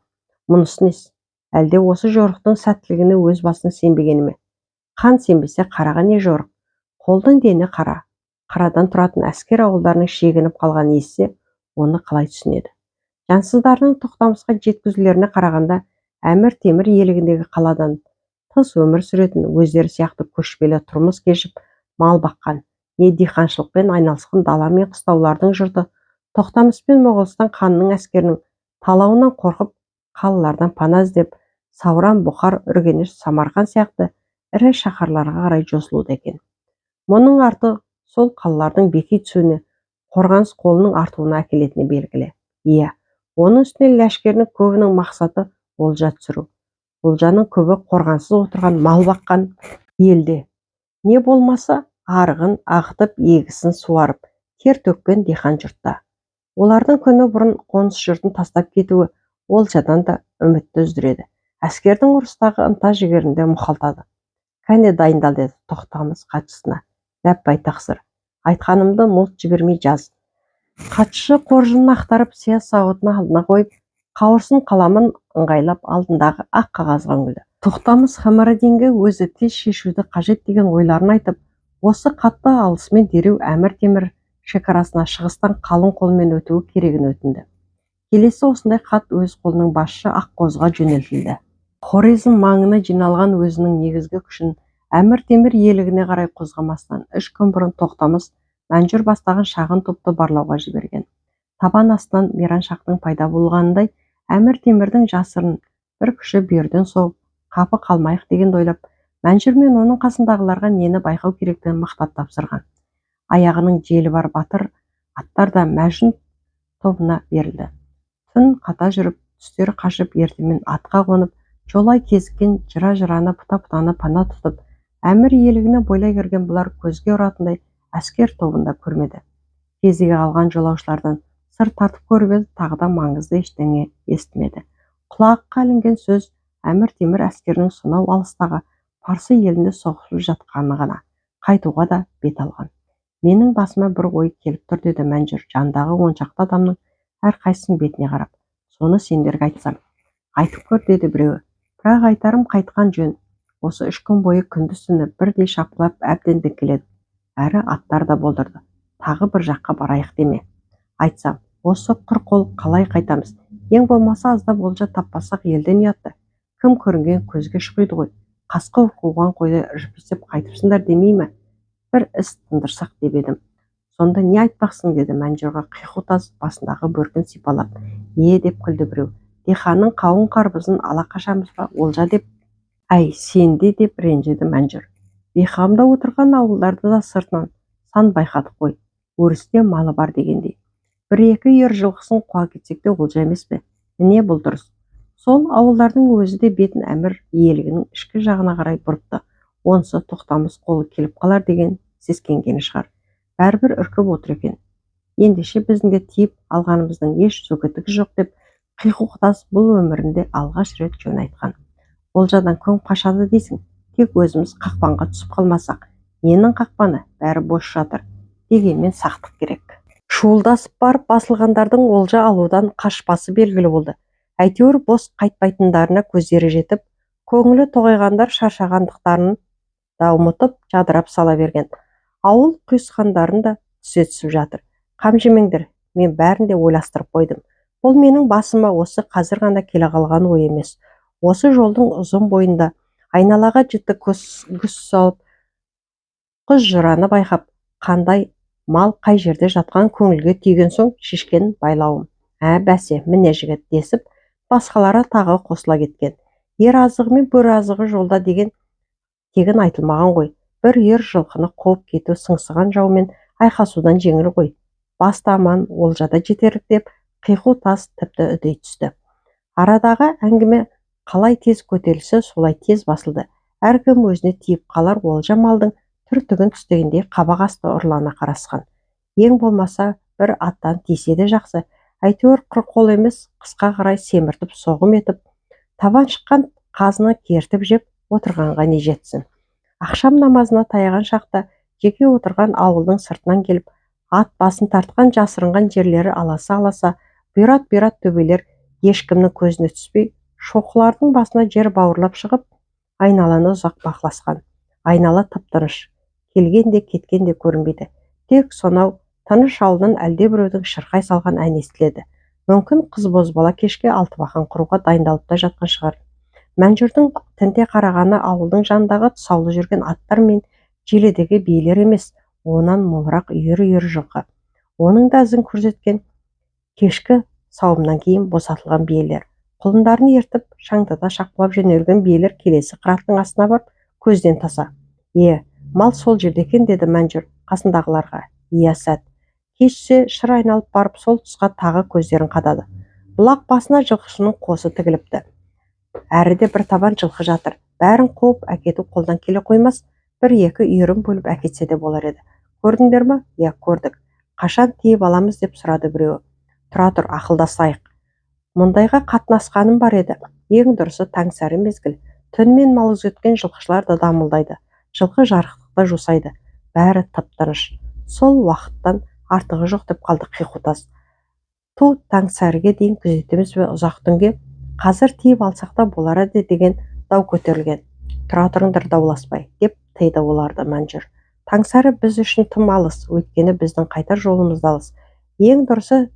Мұнысы несі? Әлде осы жорықтың сәттілігіне өз басына сенбегені ме? Хан сенбесе қараға не жорық? Қолдың дені қара. Қарадан тұратын әскер ауылдарының шегініп қалғанын естісе, оны қалай түсінеді? Жансыздарының Тоқтамысқа жеткізулеріне қарағанда, Әмір Темір иелігіндегі қаладан тыс өмір сүретін, өздері сияқты көшпелі тұрмыс кешіп, мал баққан, не диқаншылықпен айналысқан дала мен қыстаулардың жұрты Тоқтамыс пен Моғолстан ханының әскерінің талауынан қорқып, қалалардан пана іздеп, Сауран, Бұхар, Үргеніш, Самарқан сияқты ірі шаһарларға қарай жосылуда екен. Мұның арты сол қалалардың беки түсуіне, қорғаныс қолының артуына әкелетіні белгілі. Иә, оның үстіне ләшкерінің көбінің мақсаты олжа түсіру. Олжаның көбі қорғансыз отырған, мал баққан елде. Не болмаса, арығын ағытып, егісін суарып, тер төккен диқан жұртта. Олардың күні бұрын қоныс жұртын тастап кетуі олжадан да үмітті үздіреді. Әскердің ұрыстағы ынта жігерінде мұхалтады. Кәне дайындал, деді Тоқтамыс хатшысына. Ләппай тақсыр, айтқанымды мұлт жібермей жаз. Хатшы қоржынын ақтарып, сияз сауытын алдына қойып, қауырсын қаламын ыңғайлап алдындағы ақ қағазға үңілді. Тоқтамыс Хамарадинге өзі тез шешуді қажет деген ойларын айтып, осы қатты алысымен дереу Әмір Темір шекарасына шығыстан қалың қолмен өтуі керегін өтінді. Келесі осындай хат өз қолының басшы Аққозыға жөнелтілді. Хорезм маңына жиналған өзінің негізгі күшін Әмір Темір иелігіне қарай қозғамастан 3 күн бұрын Тоқтамыс Мәнжүр бастаған шағын топты барлауға жіберген. Табан астынан Мираншахтың пайда болғанындай, Әмір Темірдің жасырын бір күші берден соғып, қапы қалмайық дегенді ойлап, Мәнжүр мен оның қасындағыларға нені байқау керектігін мақтап тапсырған. Аяғының желі бар батыр аттар да Мәжүн тобына берілді. Түн қата жүріп, түстері қашып, ертемен атқа қонып, жолай кезіккен жыра-жыраны пұта-пұтаны пана тұтып, Әмір иелігіне бойлай кірген бұлар көзге ұратындай әскер тобында көрмеді. Кезіге қалған жолаушылардан сыр тартып көріп еді, тағы да маңызды ештеңе естімеді. Құлаққа ілінген сөз Әмір Темір әскерінің сонау алыстағы Парсы елінде соғысып жатқаны ғана. Қайтуға да бет алған. Менің басыма бір ой келіп тұр, деді Мәнжүр, жандағы 10 шақты адамның әрқайсының бетіне қарап. Соны сендерге айтсам. Айтып көр, деді біреуі. Бірақ айтарым қайтқан жөн. Осы 3 күн бойы күндіз-түні бірдей шапқылап әбден дікіледі. Әрі аттар да болдырды. Тағы бір жаққа барайық деме. Айтсам, осы құр қол қалай қайтамыз? Ең болмаса аздап олжа таппасақ елден ұятты. Кім көрінген көзге шұқиды ғой. Қасқыр қуған қойды үрпістеп қайтыпсыңдар демей ме? Бір іс тындырсақ деп едім. Сонда не айтпақсың, деді Мәнжүрға қиқу таз басындағы бөркін сипалап. Деп күлді біреу. Диханның қауын қарбызын ала қашамызға олжа деп. Әй, сенде, деп ренжіді Мәнжүр. Бейқамда отырған ауылдарды да сыртынан сан байқадық қой. Өрісте малы бар дегендей. Бір-екі ер жылқысын қуа кетсек те олжа емес пе? Не бұл дұрыс? Сол ауылдардың өзі де бетін Әмір иелігінің ішкі жағына қарай бұрыпты. Онысы Тоқтамыс қолы келіп қалар деген сескенгені шығар. Бәрібір үркіп отыр екен. Ендеше біздің де тиіп алғанымыздың еш сөкетігі жоқ деп қиқу-таз бұл өмірінде алғаш рет жөн айтқан. Олжадан кім қашады дейсің? Тек өзіміз қақпанға түсіп қалмасақ. Ненің қақпаны? Бәрі бос жатыр. Дегенмен сақтық керек. Шуылдасып барып басылғандардың олжа алудан қашпасы белгілі болды. Әйтеуір бос қайтпайтындарына көздері жетіп, көңілі тоғайғандар шаршағандықтарын да ұмытып жадырап сала берген. Ауыл құйысқандарын да түсе түсіп жатыр. Қам жемеңдер, мен бәрін де ойластырып қойдым. Бұл менің басыма осы қазір ғана келе қалған ой емес. Осы жолдың ұзын бойында айналаға жіті көз салып, қыз жыраны байқап, қандай мал қай жерде жатқан көңілге түйген соң шешкен байлауым. Бәсе, міне жігіт, десіп, басқалары тағы қосыла кеткен. Ер азығы мен бөрі азығы жолда деген тегін айтылмаған ғой. Бір ер жылқыны қуып кету сыңсыған жаумен айқасудан жеңіл ғой. Баста аман, олжада жетерлік деп қиқу тас тіпті үдей түсті. Арадағы әңгіме қалай тез көтерілсе, солай тез басылды. Әркім өзіне тиіп қалар олжа малдың түр-түгін түстегендей қабақ асты ұрлана қарасқан. Ең болмаса бір аттан тисе де жақсы. Әйтеуір құр қол емес, қысқа қарай семіртіп соғым етіп, табан шыққан қазыны кертіп жеп отырғанға не жетсін. Ақшам намазына таяған шақта жеке отырған ауылдың сыртынан келіп, ат басын тартқан жасырынған жерлері аласа бұйрат төбелер ешкімнің көзіне түспей, шоқылардың басына жер бауырлап шығып, айналаны ұзақ бақыласқан. Айнала тып-тыныш, келген де кеткен де көрінбейді. Тек сонау тыныш ауылдан әлдебіреудің шырқай салған әні естіледі. Мүмкін қыз-бозбала кешке алтыбақан құруға дайындалып та жатқан шығар. Мәнжүрдің тінте қарағаны ауылдың жанындағы тұсаулы жүрген аттар мен желедегі биелер емес, онан молырақ үйір-үйір жылқы. Оның да ізін көрсеткен кешкі сауымнан кейін босатылған биелер. Құлындарын ертіп, шаңдата шапқылап жөнелген биелер келесі қыраттың астына барып көзден таса. Мал сол жерде екен, деді Мәнжүр қасындағыларға. Иә, сәт. Кеш түсе шыр айналып барып сол тұсқа тағы көздерін қадады. Бұлақ басына жылқышының қосы тігіліпті. Әріде бір табан жылқы жатыр. Бәрін қуып әкету қолдан келе қоймас, бір-екі үйірін бөліп әкетсе де болар еді. Көрдіңдер ме? Иә, көрдік. Қашан тиіп аламыз деп сұрады біреуі. Тұра тұр, ақылдасайық. Мұндайға қатынасқаным бар еді. Ең дұрысы таңсәрі мезгіл. Түнмен мал күзеткен жылқышылар да дамылдайды. Жылқы жарықтықта жусайды. Бәрі тып-тыныш. Сол уақыттан артығы жоқ деп қалды Қиқутас. Таңсәріге дейін күзетеміз бе ұзақ түнге? Қазір тиіп алсақ та болар еді деген дау көтерілген. Тұра тұрыңдар, дауласпай, деп тыйды оларды Мәнжүр. Таңсәрі біз үшін тым алыс, өйткені біздің қайтар жолымыз алыс. Ең дұрысы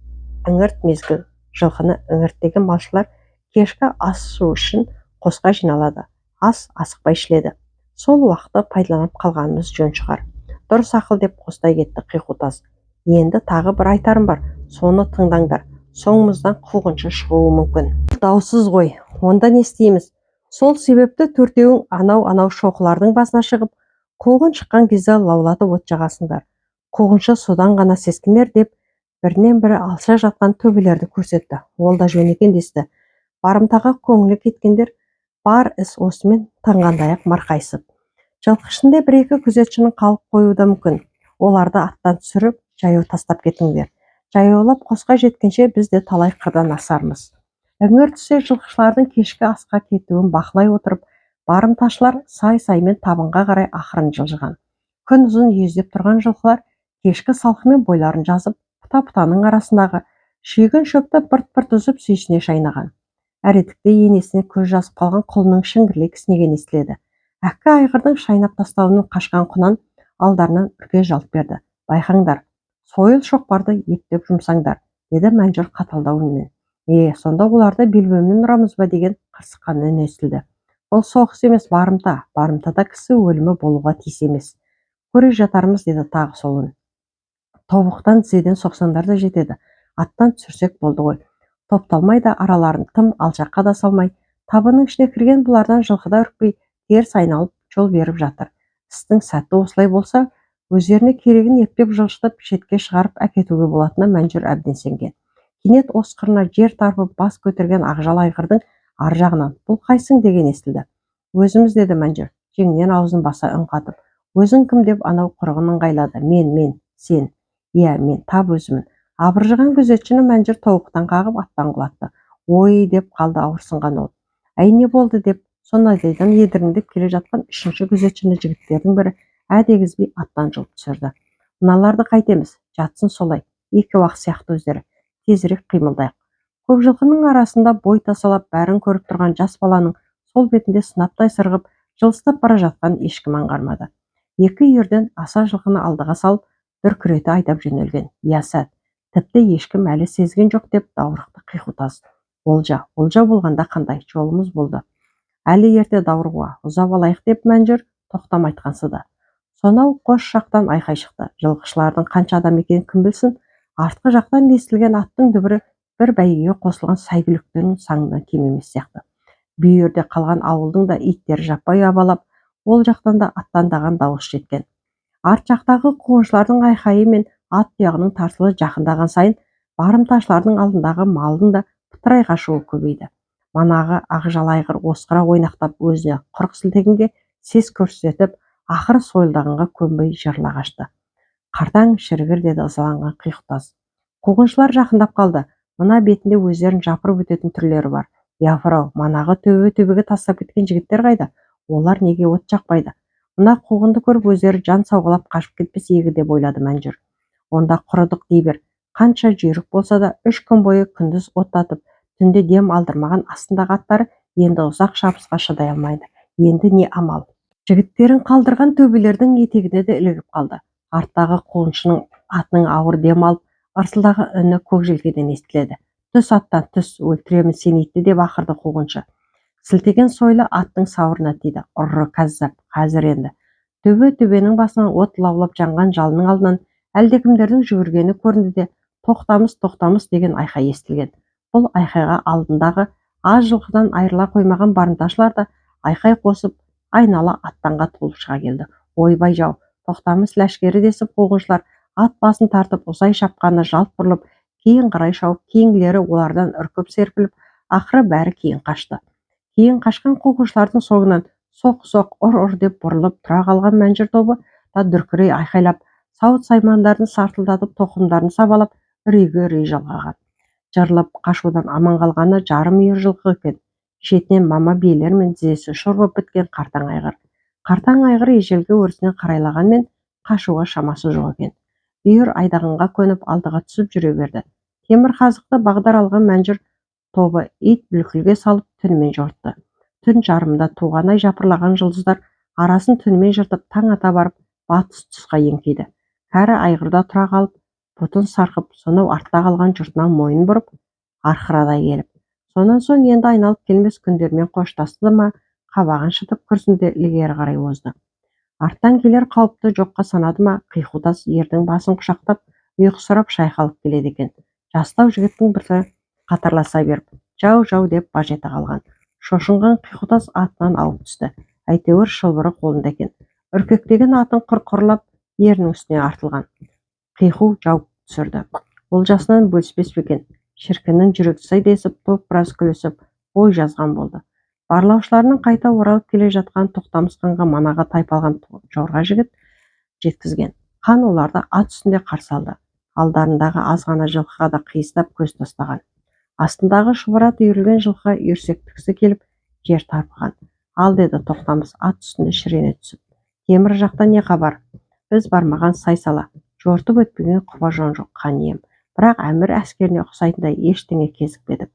іңірт мезгіл. Жылқыны іңірттеген малшылар кешкі ас су үшін қосқа жиналады. Ас асықпай ішіледі. Сол уақытты пайдаланып қалғанымыз жөн шығар. Дұрыс ақыл, деп қостай кетті Қиқутас. Енді тағы бір айтарым бар, соны тыңдаңдар. Соңымыздан қуғыншы шығуы мүмкін. Даусыз ғой, онда не істейміз? Сол себепті төртеуің анау шоқылардың басына шығып, қуғын шыққан кезде лаулатып от жағасыңдар. Қуғыншы содан ғана сескенер, деп бірінен бірі алша жатқан төбелерді көрсетті. Ол да жөн екен десті. Барымтаға көңілі кеткендер бар іс осымен тыңғандай-ақ марқайысып. Жылқы ішінде бір-екі күзетшінің қалып қоюы да мүмкін. Оларды аттан түсіріп, жаяу тастап кетіңдер. Жаяулап қосқа жеткенше біз де талай қырдан асармыз. Іңір түсе жылқышылардың кешкі асқа кетуін бақылай отырып, барымташылар сай-саймен табынға қарай ақырын жылжыған. Күн ұзын ездеп тұрған жылқылар кешкі салқынмен бойларын жазып, бұта-бұтаның арасындағы шүйгін шөпті бырт-бырт үзіп сүйсіне шайнаған. Әредікте енесіне көз жазып қалған құлынның шіңгірлей кісінеген естіледі. Әккі айғырдың шайнап тастауынан қашқан құнан алдарынан үрке жалт берді. Байқаңдар, сойыл шоқпарды ептеп жұмсаңдар, деді Мәнжүр қаталдау үнмен. Сонда оларды белбеумен ұрамыз ба, деген қырсыққан үн естілді. Бұл соғыс емес, барымта. Барымтада кісі өлімі болуға тиіс емес. Көре жатармыз, деді тағы сол үн. Тобықтан тізеден соқсаңдар да жетеді. Аттан түсірсек болды ғой. Топталмай да араларын тым алшаққа да салмай, табының ішіне кірген бұлардан жылқыда үркпей, теріс айналып жол беріп жатыр. Істің сәтті осылай болса, өздеріне керегін ептеп жылжытып шетке шығарып әкетуге болатынына Мәнжүр әбден сенген. Кенет осқырына жер тарпып бас көтерген ақжал айғырдың ар жағынан бұл қайсың деген естілді. Өзіміз, деді Мәнжүр, жеңнен аузын баса үн қатып. Өзің кім, деп анау құрығын ыңғайлады. Мен, сен. Иә, мен тап өзімін. Абыржыған күзетшіні Мәнжүр тобықтан қағып аттан құлатты. Ой, деп қалды ауырсынған ол. Әй, не болды, деп сондайдан едіріңдеп келе жатқан үшінші күзетшіні жігіттердің бірі әдегізбей аттан жұлып түсірді. Мыналарды қайтеміз, жатсын солай, екі уақ сияқты өздері, тезірек қимылдайық. Көп жылқының арасында бой тасалап бәрін көріп тұрған жас баланың сол бетінде сынаптай сырғып, жылыстап бара жатқан ешкім аңғармады. Екі үйірден аса жылқыны алдыға салып, дүркіреті айдап жөнелген. Иә, сәт. Тіпті ешкім әлі сезген жоқ, деп даурықты Қиқутас. Олжа болғанда қандай жолымыз болды. Әлі ерте даурыға, ұзап алайық, деп Мәнжүр тоқтам айтқансыды. Сонау қос жақтан айқай шықты. Жылқышылардың қанша адам екенін кім білсін, артқы жақтан естілген аттың дүбірі бір бәйгеге қосылған сәйгүліктердің саңынан кем емес сияқты. Бүйірде қалған ауылдың да иттері жаппай абалап, ол жақтан да аттандаған дауыс жеткен. Арт жақтағы қуғыншылардың айқайы мен ат тұяғының тартылы жақындаған сайын, барымташылардың алдындағы малдың да пытырай қашуы көбейді. Манағы ақжал айғыр осқыра ойнақтап өзіне құрық сілтегенге сес көрсетіп, ақыры сойылдағанға көнбей жырыла қашты. Қартаң шірігір, деді ызаланған Қиқутас. Қуғыншылар жақындап қалды. Мына бетінде өздерін жапырып өтетін түрлері бар. Яфырау, манағы төбеге тастап кеткен жігіттер қайда? Олар неге от жақпайды? Мына қуғынды көріп өздері жан сауғалап қашып кетпес егі, деп ойлады Мәнжүр. онда құрыдық дей бер. Қанша жүйрік болса да 3 күн бойы күндіз оттатып, түнде дем алдырмаған астындағы аттары енді ұзақ шабысқа шыдай алмайды. Енді не амал? Жігіттерін қалдырған төбелердің етегіне де ілігіп қалды. Арттағы қуғыншының атының ауыр дем алып, арсылдағы үні көкжелкеден естіледі. Түс аттан, түс, өлтіремін сен итті деп ақырды қуғыншы. Сілтеген сойылы аттың сауырына тиді. Ұры кәззап, қазір енді. Төбенің басынан от лаулап жанған жалынның алдынан әлдекімдердің жүгіргені көрінді де, тоқтамыс, тоқтамыс деген айқай естілген. Бұл айқайға алдындағы аз жылқыдан айырыла қоймаған барымташылар да айқай қосып, айнала аттанға толып шыға келді. Ойбай жау, тоқтамыс ләшкері десіп қуғыншылар ат басын тартып ұзай шапқаны жалт бұрылып, кейін қарай шауып, кейінгілері олардан үркіп серпіліп, ақыры бәрі кейін қашты. Кейін қашқан қуғыншылардың соңынан соқ-соқ, ұр-ұр деп бұрылып тұра қалған мәнжір тобы да дүркірей айқайлап, сауыт-саймандарын сартылдатып, тоқымдарын сабалап, үрейге үрей жалғаған. Жырылып қашудан аман қалғаны жарым үйір жылқы екен. Шетінен мама биелер мен тізесі шұрғып біткен қартаң айғыр. Қартаң айғыр ежелгі өрісінен қарайлағанмен қашуға шамасы жоқ екен. Үйір айдағанға көніп алдыға түсіп жүре берді. Темір қазықты бағдар алған мәнжір тобы ит бүлкілге салып түнімен жортты. Түн жарымда туған ай жапырлаған жұлдыздар арасын түнімен жыртып таң ата барып батыс тұсқа еңкейді. Кәрі айғырда тұра қалып, бұтын сарқып, сонау артта қалған жұртынан мойын бұрып, арқырадай келіп. Сонан соң енді айналып келмес күндермен қоштасты ма, қабағын шытып күрсінді, ілгері қарай озды. Арттан келер қауіпті жоққа санады ма, қиқудас ердің басын құшақтап, ұйқысырап шайқалып келеді екен. Жастау жігіттің бірі қатарласа беріп, жау деп бажеті қалған. Шошынған қиқудас атынан ауып түсті. Әйтеуір шылбыры қолында екен. Үркектеген атын құрқырлап ерінің үстіне артылған. Қиқу жау түсірді. Ол жасынан бөліспес екен. Шіркіннің жүрексай десіп, топ біраз күлісіп, бой жазған болды. Барлаушыларының қайта оралып келе жатқан Тоқтамыс ханға манаға тайпалған жорға жігіт жеткізген. Хан оларды ат үстінде қарсы алды. Алдарындағы аз ғана жылқыға да қиыстап көз тастаған. Астындағы шұбыра түйірілген жылқыға үйірсектікісі келіп, жер тарпыған. Ал, деді Тоқтамыс ат үстінде шірене түсіп. Темір жақтан не хабар? Біз бармаған сай-сала, жортып өтпеген құба-жон жоқ, хан ием. Бірақ әмір әскеріне ұқсайтындай ештеңе кезікпедік.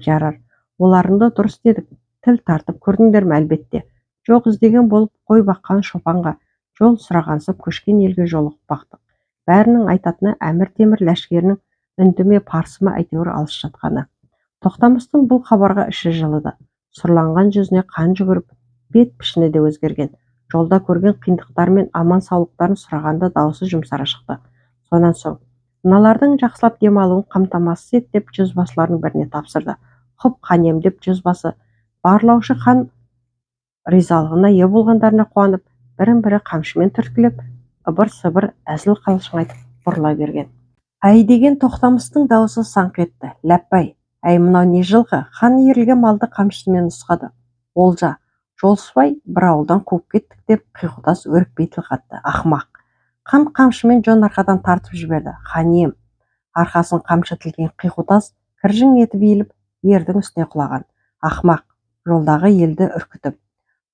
Жарар, оларыңды дұрыс дедік. Тіл тартып көрдіңдер ме? Әлбетте. Жоқ, іздеген болып қой баққан шопанға жол сұрағансып көшкен елге жолығып бақтық. Бәрінің айтатыны әмір темір ләшкерінің үндіме парсыма әйтеуір алыс жатқаны. Тоқтамыстың бұл хабарға іші жылыды. Сұрланған жүзіне қан жүгіріп, бет пішіні де өзгерген. Жолда көрген қиындықтар мен аман саулықтарын сұрағанда даусы жұмсара шықты. Сонан соң мыналардың жақсылап демалуын қамтамасыз ет деп жүзбасылардың біріне тапсырды. Құп, хан ием, деп жүзбасы барлаушы хан ризалығына ие болғандарына қуанып, бірін-бірі қамшымен түрткілеп, ыбыр-сыбыр әзіл қалжың айтып бұрыла берген. Әй деген Тоқтамыстың даусы саңқ етті. Ләппай, әй мынау не жылқы? Хан иірілген малды қамшысымен нұсқады. Олжа, жолсызбай бір ауылдан қуып кеттік деп қиқудас өрікпей тіл қатты. Ақымақ. Хан қамшымен жон арқадан тартып жіберді. Хан ием. Арқасын қамшы тілген қиқудас кіржің етіп иіліп, ердің үстіне құлаған. Ақымақ, жолдағы елді үркітіп.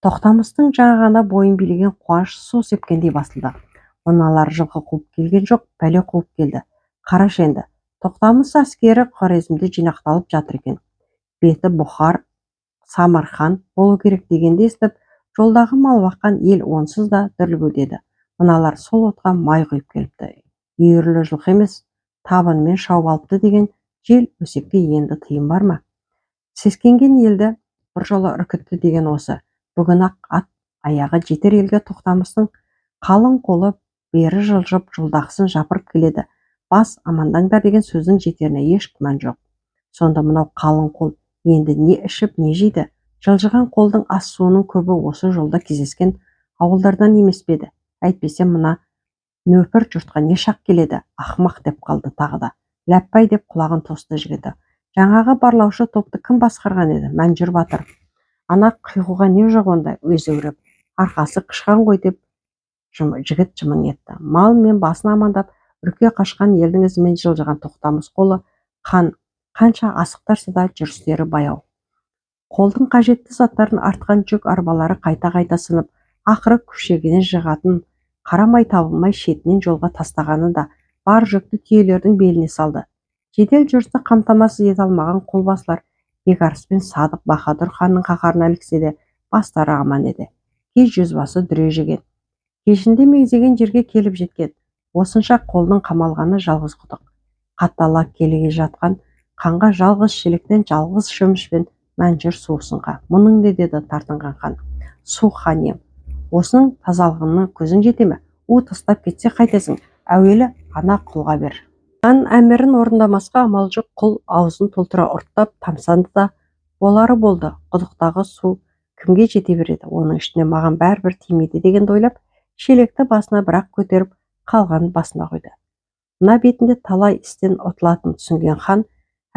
Тоқтамыстың жаңа ғана бойын билеген қуаныш су сепкендей басылды. Мыналар жылқы қуып келген жоқ, пәле қуып келді. Қараш енді, Тоқтамыс әскері Хорезмде жинақталып жатыр екен. Беті Бұхар, Самарқан болу керек дегенде естіп, жолдағы мал баққан ел онсыз да дүрлігудеді. Мыналар сол отқа май құйып келіпті. Үйірлі жылқы емес, табынымен шауып алыпты деген жел өсекке енді тыйым бар ма? Сескенген елді бір жолы үркітті деген осы. Бүгін ақ ат аяғы жетер елге Тоқтамыстың қалың қолы бері жылжып жолдақысын жапырып келеді. Бас амандаңдар деген сөздің жетеріне еш күмән жоқ. Сонда мынау қалың қол енді не ішіп не жейді? Жылжыған қолдың ас суының көбі осы жолда кездескен ауылдардан емес пе еді? Әйтпесе мына нөпір жұртқа не шақ келеді? Ақымақ, деп қалды тағы да. Ләппай, деп құлағын тосты жігіті. Жаңағы барлаушы топты кім басқарған еді? Мәнжүр батыр. Ана қиқуға не жоқ онда? Өзі өреп, арқасы қышқан ғой, деп жігіт жымың етті. Мал мен басын амандап, үрке қашқан елдің ізімен жылжыған Тоқтамыс қолы хан қанша асықтарса да жүрістері баяу. Қолдың қажетті заттарын артқан жүк арбалары қайта-қайта сынып, ақыры күшегіне жығатын қарамай табылмай шетінен жолға тастағаны да бар жүкті түйелердің беліне салды. Жедел жүрісті қамтамасыз ете алмаған қолбасылар Бекарыс пен Садық Баһадүр ханның қаһарына іліксе де бастары аман еді. Кей жүзбасы дүре жеген, кешінде мегзеген жерге келіп жеткен. Осынша қолдың қамалғаны жалғыз құдық. Қаттала келе жатқан қанға жалғыз шелектен жалғыз шөмішпен мәнжүр суысынға. Мұның не деді тартынған хан. Су хан ем. Осының тазалығына көзің жете ме? У тастап кетсе қайтесің? Әуелі ана құлға бер. Хан әмірін орындамасқа амал жоқ, құл аузын толтыра ұрттап тамсанды да болары болды. Құдықтағы су кімге жете береді? Оның ішіне маған бәрібір тимейді дегенді ойлап, шелекті басына бірақ көтеріп, қалғанын басына қойды. Мына бетінде талай істен ұтылатынын түсінген хан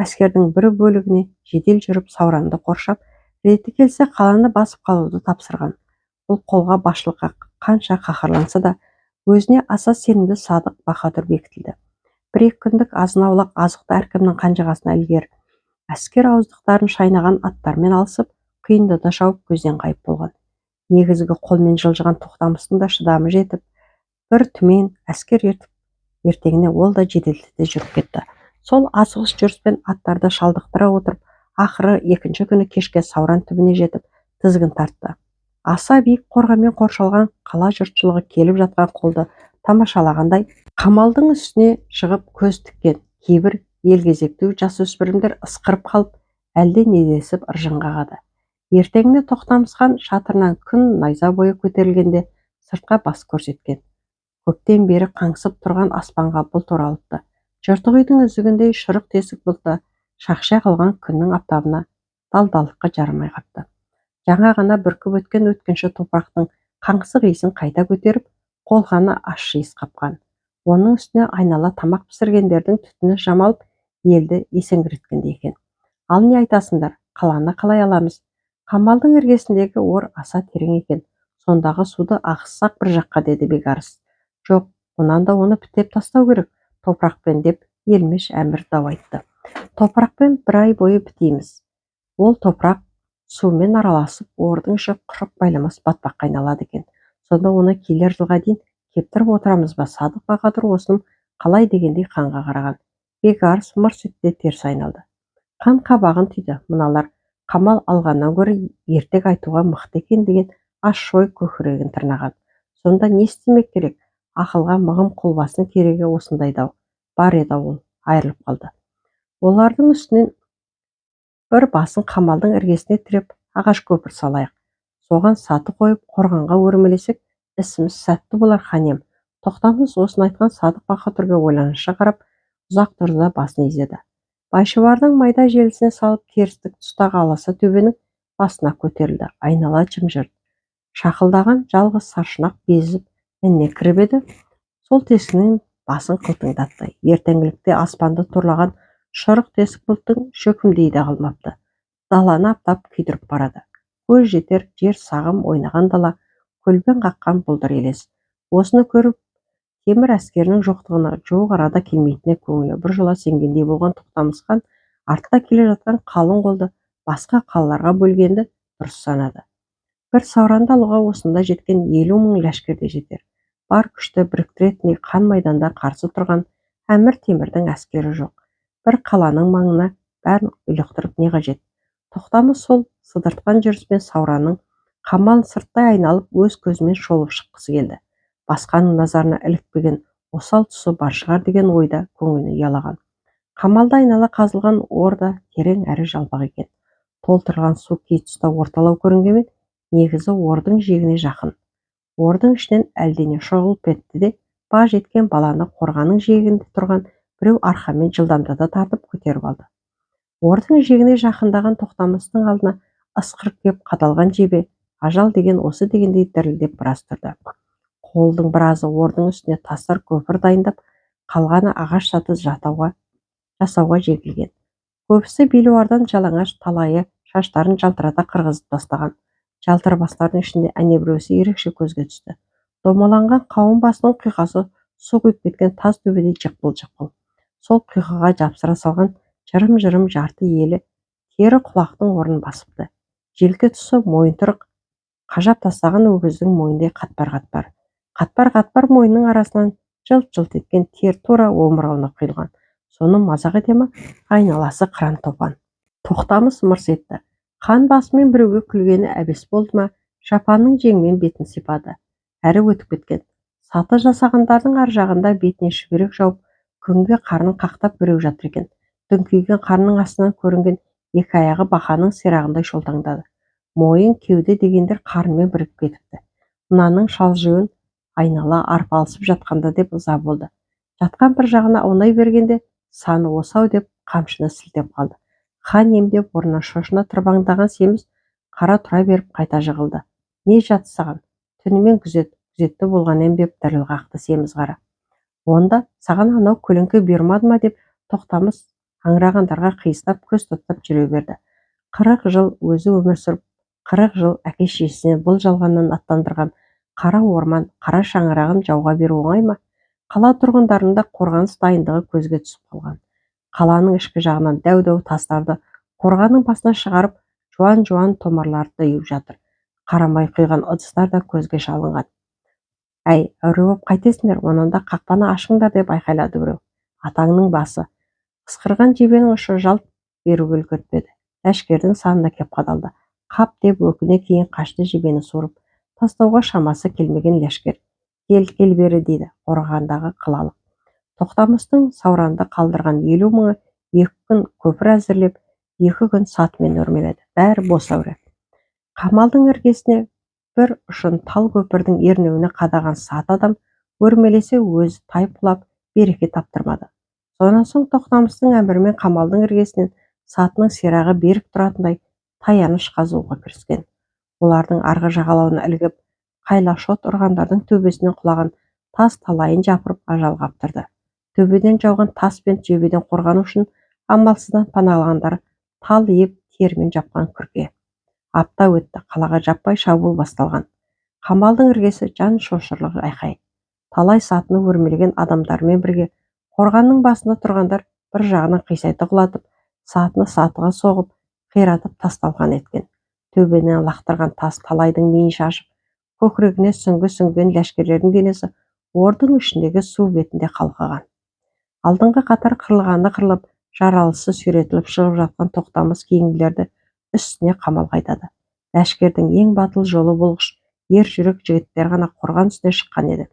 әскердің бір бөлігіне жедел жүріп Сауранды қоршап, реті келсе қаланы басып қалуды тапсырған. Бұл қолға басшылыққа қанша қаһарланса да, өзіне аса сенімді Садық Баһадүр бекітілді. Бір-екі күндік азын-аулақ азықты әркімнің қанжығасына ілгер. Әскер ауыздықтарын шайнаған аттармен алысып, қиындыда шауып көзден ғайып болған. Негізгі қолмен жылжыған Тоқтамыстың да шыдамы жетіп, бір түмен әскер ертіп, ертеңіне ол да жеделдете жүріп кетті. Сол асығыс жүріспен аттарды шалдықтыра отырып, ақыры екінші күні кешке Сауран түбіне жетіп, тізгін тартты. Аса биік қорғанмен қоршалған қала жұртшылығы келіп жатқан қолды тамашалағандай, қамалдың үстіне шығып көз тіккен. Кейбір елгезектеу жасөспірімдер ысқырып қалып, әлде не десіп ыржың қағады. Ертеңіне Тоқтамыс хан шатырынан күн найза бойы көтерілгенде сыртқа бас көрсеткен. Көптен бері қаңсып тұрған аспанға бұлт оралыпты. Жыртық үйдің үзігіндей шұрық тесік бұлты шақша қылған күннің аптабына далдалыққа жарамай қапты. Жаңа ғана бүркіп өткен өткінші топырақтың қаңсық иісін қайта көтеріп, қолқаны ащы иіс қапқан. Оның үстіне айнала тамақ пісіргендердің түтіні жамалып, елді есеңгіреткендей екен. Ал не айтасыңдар, қаланы қалай аламыз? Қамалдың іргесіндегі ор аса терең екен. Сондағы суды ағыссақ бір жаққа, деді Бекарыс. Жоқ, онан да оны бітеп тастау керек, топырақпен, деп елмеш әмір дау айтты. Топырақпен бір ай бойы бітейміз. Ол топырақ сумен араласып, ордың іші құрып байламас батпаққа айналады екен. Сонда оны келер жылға дейін кептіріп отырамыз ба? Садық Баһадүр осыным қалай дегендей ханға қараған. Бекарыс мырс етті теріс айналды. Хан қабағын түйді. Мыналар қамал алғаннан гөрі ертек айтуға мықты екен деген аш-шой көкірегін тырнаған. Сонда не істемек керек? Ақылға мығым қолбасының керегі осындайда бар еді, ол айырылып қалды. Олардың үстінен бір басын қамалдың іргесіне тіреп ағаш көпір салайық. Соған саты қойып қорғанға өрмелесек, ісіміз сәтті болар хан ем. Тоқтамыс осыны айтқан Садық Баһадүрге ойланыша қарап, ұзақ тұрды да басын изеді. Байшуардың майда желісіне салып терістік тұстағы аласа төбенің басына көтерілді. Айнала жым-жырт. Шақылдаған жалғыз саршұнақ безіп ініне кіріп еді. Сол тесігінен басын қылтыңдатты. Ертеңгілікте аспанды торлаған шұрық тесік бұлттың шөкімдейі де қалмапты. Даланы аптап күйдіріп барады. Көз жетер жер сағым ойнаған дала, көлбен қаққан бұлдыр елес. Осыны көріп, темір әскерінің жоқтығына жуық арада келмейтініне көңілі біржола сенгендей болған Тоқтамыс хан артта келе жатқан қалың қолды басқа қалаларға бөлгенді дұрыс санады. Бір Сауранды алуға осында жеткен 50 мың ләшкер де жетер. Бар күшті біріктіретіндей қан майданда қарсы тұрған Әмір Темірдің әскері жоқ. Бір қаланың маңына бәрін ұйлықтырып не қажет? Тоқтамыс сол сыдыртқан жүріспен Сауранның қамалын сырттай айналып өз көзімен шолып шыққысы келді. Басқаның назарына ілікпеген осал тұсы бар шығар деген ойда көңіліне ұялаған. Қамалда айнала қазылған орда терең әрі жалпақ екен. Толтырылған су кей тұста орталау көрінгенмен, негізі ордың жиегіне жақын. Ордың ішінен әлдене шұғылып етті де, баж еткен баланы қорғанның жиегінде тұрған біреу арқамен жылдамдата тартып көтеріп алды. Ордың жиегіне жақындаған Тоқтамыстың алдына ысқырып кеп қадалған жебе, ажал деген осы дегендей дірілдеп біраз тұрды. Қолдың біразы ордың үстіне тастар көпір дайындап, қалғаны ағаш саты жасауға жегілген. Көбісі белуардан жалаңаш, талайы шаштарын жалтырата қырғызып тастаған. Жалтырбастардың ішінде әне біреусі ерекше көзге түсті. Домаланған қауын басының құйқасы су құйып кеткен тас төбедей жықпыл-жықпыл. Сол құйқаға жапсыра салған жырым-жырым жарты елі тері құлақтың орнын басыпты. Желке тұсы мойынтырық, қажап тастаған өгіздің мойындай қатпар-қатпар. Қатпар-қатпар мойынның арасынан жылт-жылт еткен тер тура омырауына құйылған. Соны мазақ ете ма, айналасы қыран топан. Тоқтамыс мырс етті. Хан басымен біреуге күлгені әбес болды ма, шапанның жеңімен бетін сипады. Әрі өтіп кеткен. Саты жасағандардың ар жағында бетіне шүберек жауып, күнге қарнын қақтап біреу жатыр екен. Дүңкиген қарнның астынан көрінген екі аяғы бақаның сирағындай шолтаңдады. Мойын, кеуде дегендер қарнымен біріп кетіпті. Мынаның шалжуын айнала арпалысып жатқанда деп ыза болды. Жатқан бір жағына аунай бергенде, саны осы-ау деп қамшыны сілтеп қалды. Хан емдеп орнынан шошына тырбаңдаған семіз қара тұра беріп қайта жығылды. Не жатты саған? Түнімен күзетті болған ем деп діріл қақты семіз қара. Онда саған анау көлеңке бұйырмады ма деп Тоқтамыс аңырағандарға қиыстап көз тоқтап жүре берді. 40 жыл өзі өмір сүріп, 40 жыл әке-шешесіне бұл жалғаннан аттандырған қара орман, қара шаңырағын жауға беру оңай ма? Қала тұрғындарының да қорғаныс дайындығы көзге түсіп қалған. Қаланың ішкі жағынан дәу-дәу тастарды қорғанның басына шығарып, жуан-жуан томарларды үйіп жатыр. Қарамай құйған ыдыстар да көзге шалынған. Әй, әуре боп қайтесіңдер, онанда қақпаны ашыңдар деп айқайлады біреу. Атаңның басы. Ысқырған жебенің ұшы жалт беруге үлгермеді. Ләшкердің санына кеп қадалды. Қап деп өкіне кейін қашты жебені суырып. Тастауға шамасы келмеген ләшкер. Кел бері дейді қорғандағы қылалық. Тоқтамыстың Сауранды қалдырған 50 мыңы 2 күн көпір әзірлеп, 2 күн сатымен өрмеледі. Бәрі бос әуре. Қамалдың іргесіне бір ұшын тал көпірдің ернеуіне қадаған сат адам өрмелесе өзі тайып құлап береке таптырмады. Сонан соң Тоқтамыстың әмірімен қамалдың іргесінен сатының сирағы берік тұратындай таяныш қазуға кіріскен. Олардың арғы жағалауына ілгіп, қайлашот ұрғандардың төбесінен құлаған тас талайын жапырып ажал қаптырды. Төбеден жауған тас пен жебеден қорғану үшін амалсыздан паналағандар тал еп термен жапқан күрке. Апта өтті, қалаға жаппай шабуыл басталған. Қамалдың іргесі жан шошырлық айқай. Талай сатыны өрмелеген адамдармен бірге қорғанның басында тұрғандар бір жағынан қисайты құлатып, сатыны сатыға соғып, қиратып тасталған еткен. Төбеден лақтырған тас талайдың миын шашып, көкірегіне сүңгі-сүңген ләшкерлердің денесі ордың ішіндегі су бетінде қалқыған. Алдыңғы қатар қырылғаны қырылып, жаралысы сүйретіліп шығып жатқан Тоқтамыс кейінгілерді үстіне қамал қайтады. Ләшкердің ең батыл жолы болғыш ер жүрек жігіттер ғана қорған үстіне шыққан еді.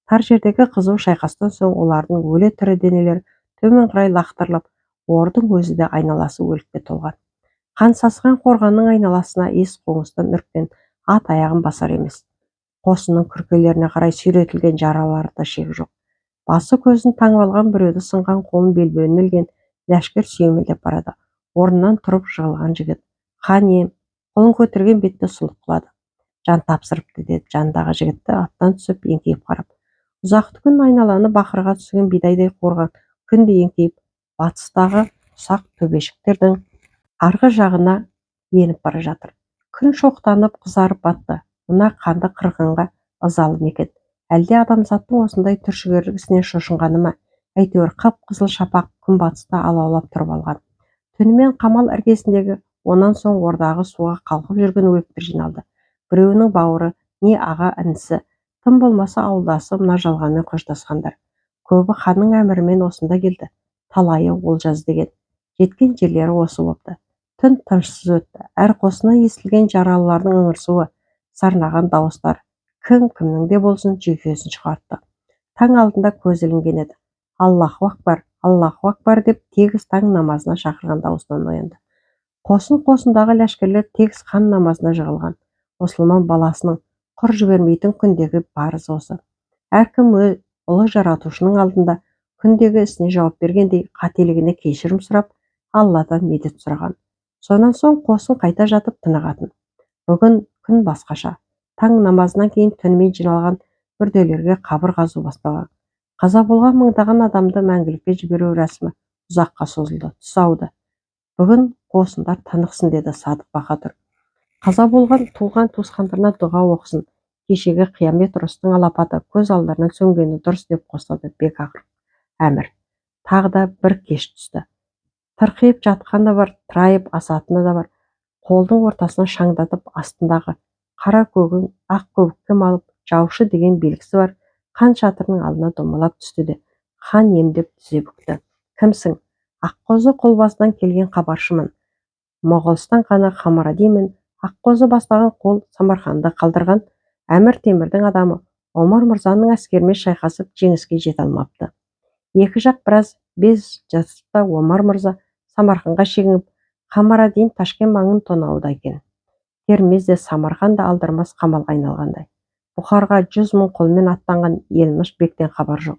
Тар жердегі қызу шайқастан соң олардың өлі тірі денелері төмен қарай лақтырылып, ордың өзі де айналасы өлікке толған. Қан сасыған қорғанның айналасына ес қоңыстан үріккен ат аяғын басар емес. Қосының күркелеріне қарай сүйретілген жараларда шек жоқ. Басы көзін таңып алған біреуді сынған қолын белбеуіне ілген ләшкер сүйемелдеп барады. Орнынан тұрып жығылған жігіт: хан ием, қолын көтерген бетте сұлық қылады. Жан тапсырыпты деді жандағы жігітті аттан түсіп еңкейіп қарап. Ұзақты күн айналаны бақырға түскен бидайдай қорған күнде еңкейіп, батыстағы ұсақ төбешіктердің арғы жағына еніп бара жатыр. Күн шоқтанып қызарып батты. Мына қанды қырғынға ызалы мекен. Әлде адамзаттың осындай түршігерлігісіне шошынғаны ма? Әйтеуір қып-қызыл шапақ күнбатыста алаулап тұрып алған. Түнімен қамал іргесіндегі, онан соң ордағы суға қалқып жүрген өліктер жиналды. Біреуінің бауыры, не аға інісі, тым болмаса ауылдасы мына жалғанмен қоштасқандар. Көбі ханның әмірімен осында келді. Талайы олжаз деген. Жеткен жерлері осы бопты. Түн тынышсыз өтті. Әр қосына естілген жаралылардың ыңырсуы, сарнаған дауыстар кім-кімнің де болсын жүйкесін шығартты. Таң алдында көз ілінген еді. Аллаху акбар деп тегіс таң намазына шақырған дауыстан оянды. Қосын-қосындағы ләшкерлер тегіс хан намазына жығылған. Мұсылман баласының құр жібермейтін күндегі парызы осы. Әркім ұлы жаратушының алдында күндегі ісіне жауап бергендей қателігіне кешірім сұрап, Алладан медет сұраған. Сонан соң қосын қайта жатып тынығатын. Бүгін күн басқаша. Таң намазынан кейін түнімен жиналған мүрделерге қабір қазу басталған. Қаза болған мыңдаған адамды мәңгілікке жіберу рәсімі ұзаққа созылды, түс ауды. Бүгін қосындар тынықсын деді Садық Баһадүр. Қаза болған туған туысқандарына дұға оқысын. Кешегі қиямет ұрыстың алапаты көз алдарынан сөнгені дұрыс деп қостады Бекақыр әмір. Тағы да бір кеш түсті. Тырқиып жатқан да бар, тырайып асатыны да бар. Қолдың ортасына шаңдатып астындағы қара көгін ақ көбікке малып жаушы деген белгісі бар хан шатырының алдына домалап түсті де хан емдеп тізе бүкті. Кімсің? Аққозы қолбасынан келген хабаршымын. Моғолстан ханы Қамарадинмен. Аққозы бастаған қол Самарқанды қалдырған Әмір Темірдің адамы Омар мырзаның әскерімен шайқасып жеңіске жете алмапты. Екі жақ біраз без жасыпта Омар мырза Самарқанға шегініп, Қамарадин Ташкент маңын тонауда екен. Термез де Самарқан да алдырмас қамалға айналғандай. Бұхарға 100 мың қолмен аттанған Елмыш бектен хабар жоқ.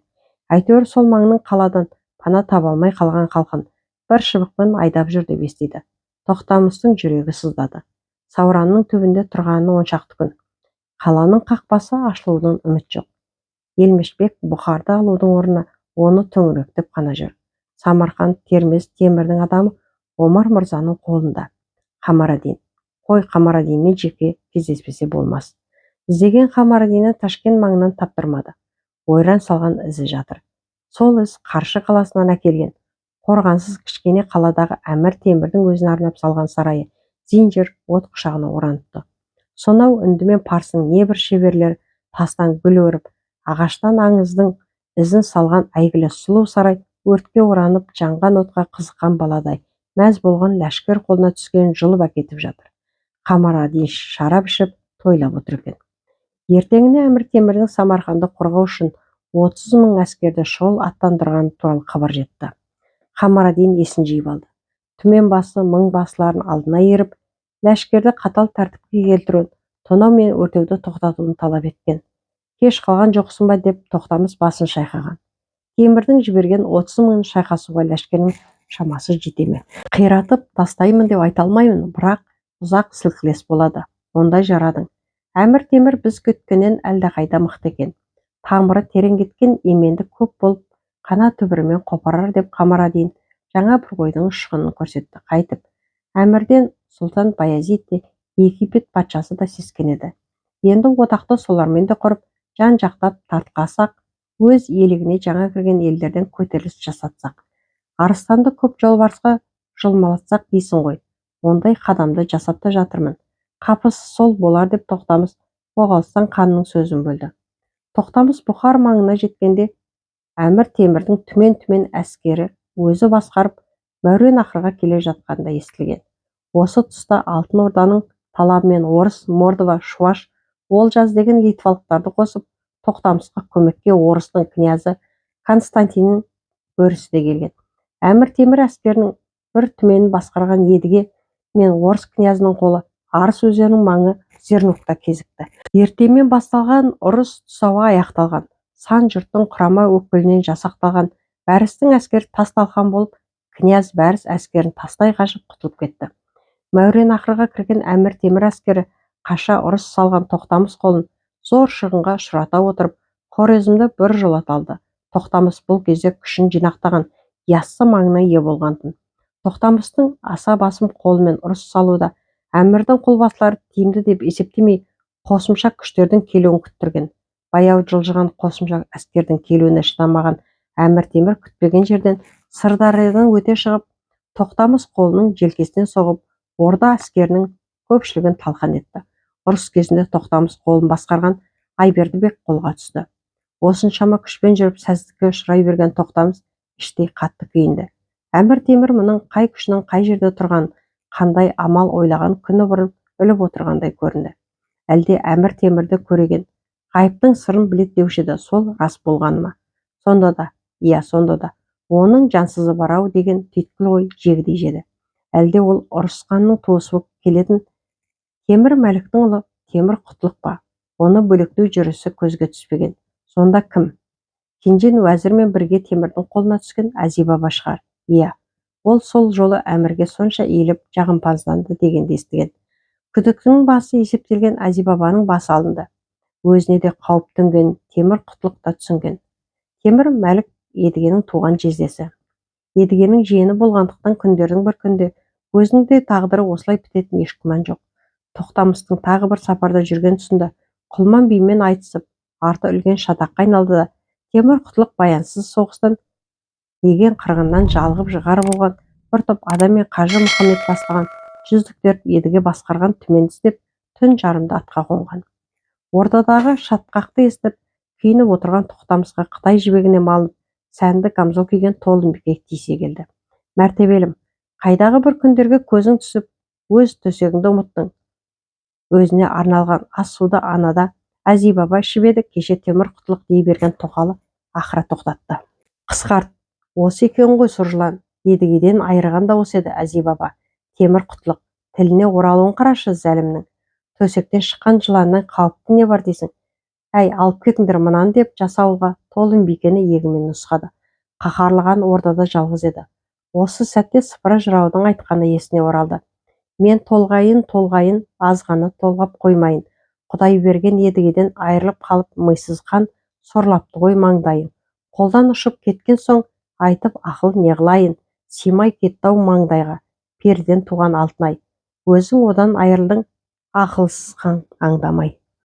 Әйтеуір сол маңның қаладан пана таба алмай қалған халқын бір шыбықпен айдап жүр деп естиді. Тоқтамыстың жүрегі сыздады. Сауранның түбінде тұрғаны 10 шақты күн. Қаланың қақпасы ашылудың үміт жоқ. Елмешбек Бұхарды алудың орнына оны төңіректеп қана жүр. Самарқан Термез Темірдің адамы Омар мырзаның қолында. Қамарадин. Қой, Қамарадинмен жеке кездеспесе болмас. Іздеген Қамарадинді Ташкент маңынан таптырмады. Ойран салған ізі жатыр. Сол із Қаршы қаласынан әкелген. Қорғансыз кішкене қаладағы Әмір Темірдің өзіне арнап салған сарайы зинжір от құшағына ораныпты. Сонау үнді мен парсының небір шеберлері тастан гүл өріп, ағаштан аңыздың ізін салған әйгілі сұлу сарай өртке оранып жанған отқа қызыққан баладай мәз болған ләшкер қолына түскен жұлып әкетіп жатыр. Қамарадин шарап ішіп тойлап отыр екен. Ертеңіне Әмір Темірдің Самарқанды қорғау үшін 30 мың әскерді шұғыл аттандырғаны туралы хабар жетті. Қамарадин есін жиып алды. Түмен басы мың басыларын алдына еріп, ләшкерді қатал тәртіпке келтіруін, тонау мен өртеуді тоқтатуын талап еткен. Кеш қалған жоқсың ба деп Тоқтамыс басын шайқаған. Темірдің жіберген 30 мыңын шайқасуға ләшкердің шамасы жете ме? Қиратып тастаймын деп айта алмаймын, бірақ ұзақ сілкілес болады. Ондай жарадың. Әмір Темір біз күткеннен әлдеқайда мықты екен. Тамыры терең кеткен еменді көп болып, қана түбірімен қопарар деп Қамарадин жаңа бір ойдың ұшқынын көрсетті. Қайтып, Әмірден Сұлтан Баязид те, Египет патшасы да сескенеді. Енді одақты солармен де құрып, жан-жақтап тартқасақ, өз елігіне жаңа кірген елдерден көтеріліс жасатсақ, арыстанды көп жолбарысқа жұлмалатсақ дейсің ғой. Ондай қадамды жасап та жатырмын. Қапысы сол болар деп Тоқтамыс Моғолстан ханының сөзін бөлді. Тоқтамыс Бұхар маңына жеткенде Әмір Темірдің түмен әскері өзі басқарып Мәуереннахрға келе жатқанда естілген. Осы тұста Алтын Орданың талабымен орыс, Мордва, Шуаш, Олжас деген литвалықтарды қосып, Тоқтамысқа көмекке орыстың князі Константиннің бөрісі де келген. Әмір Темір әскерінің бір түменін басқарған Едіге мен орыс князінің қолы Арыс өзенінің маңы Зернукта кезікті. Ертемен басталған ұрыс тұсауға аяқталған. Сан жұрттың құрама өкілінен жасақталған Бәрістің әскері тас-талқан болып, князь Бәріс әскерін тастай қашып құтылып кетті. Мәуереннахрға кірген Әмір Темір әскері қаша ұрыс салған Тоқтамыс қолын зор шығынға ұшырата отырып, Хорезмді бір жолата алды. Тоқтамыс бұл кезде күшін жинақтаған Яссы маңына ие болғантын. Тоқтамыстың аса басым қолымен ұрыс салуда Әмірдің қолбасылары тиімді деп есептемей, қосымша күштердің келуін күттірген. Баяу жылжыған қосымша әскердің келуіне шыдамаған Әмір Темір күтпеген жерден Сырдариядан өте шығып, Тоқтамыс қолының желкесінен соғып, орда әскерінің көпшілігін талқан етті. Ұрыс кезінде Тоқтамыс қолын басқарған Айбердібек қолға түсті. Осыншама күшпен жүріп сәтсіздікке ұшырай берген Тоқтамыс іштей қатты күйінді. Әмір Темір мұның қай күшінің қай жерде тұрғанын, қандай амал ойлаған күні бұрын біліп отырғандай көрінді. Әлде Әмір Темірді көреген, ғайыптың сырын білет деуші еді, сол рас болғаны ма? Сонда да, оның жансызы бар-ау деген түйткіл ой жегідей жеді. Әлде ол ұрысқанның туысы болып келетін Темір Мәліктің ұлы Темір Құтлық па? Оны бөлектеу жүрісі көзге түспеген. Сонда кім? Кенжен уәзірмен бірге Темірдің қолына түскен Әзі-Баба шығар. Ол сол жолы әмірге сонша иіліп жағымпазданды дегенді естіген. Күдіктінің басы есептелген Әзі-Бабаның басы алынды. Өзіне де қауіп төнген Темір Құтлық та түсінген. Темір Мәлік Едігенің туған жездесі. Едігенің жиені болғандықтан күндердің бір күнде өзінің де тағдыры осылай бітетін еш күмән жоқ. Тоқтамыстың тағы бір сапарда жүрген тұсында Құлман бимен айтысып, арты үлкен шатаққа айналды да Темір Құтлық баянсыз соғыстан еген қырғыннан жалғып жығар болған бір топ адам мен Қажы Мұхаммед бастаған жүздіктер Едіге басқарған түменді іздеп түн жарымда атқа қонған. Ордадағы шатқақты естіп, киініп отырған тоқтамысқа Қытай жібегіне малынып сәнді камзол киген Толымбике тиісе келді. Мәртебелім, қайдағы бір күндерге көзің түсіп, өз төсегіңді ұмыттың. Өзіне арналған ас суды анада Әзи баба ішіп еді, кеше темір құтлық дей берген тоқалы ақыра тоқтатты. Қысқарт, осы екен ғой сұр жылан, едігеден айырған да осы еді Әзи баба. Темір құтлық, тіліне оралуын қарашы зәлімнің. Төсектен шыққан жыланнан қауіпті не бар дейсің? Әй, алып кетіңдер мынаны деп жасауылға Толымбикені иегімен нұсқады. Қаһарлаған ордада жалғыз еді. Осы сәтте сыпыра жыраудың айтқаны есіне оралды. Мен толғайын, азғаны толғап қоймайын. Құдай берген едігеден айырылып қалып мыйсыз қан сорлапты ғой маңдайын. Қолдан ұшып кеткен соң айтып ақыл не қылайын, симай кетті-ау маңдайға, перден туған алтын ай. Өзің одан айырылдың, ақылсыз қан аңдамай.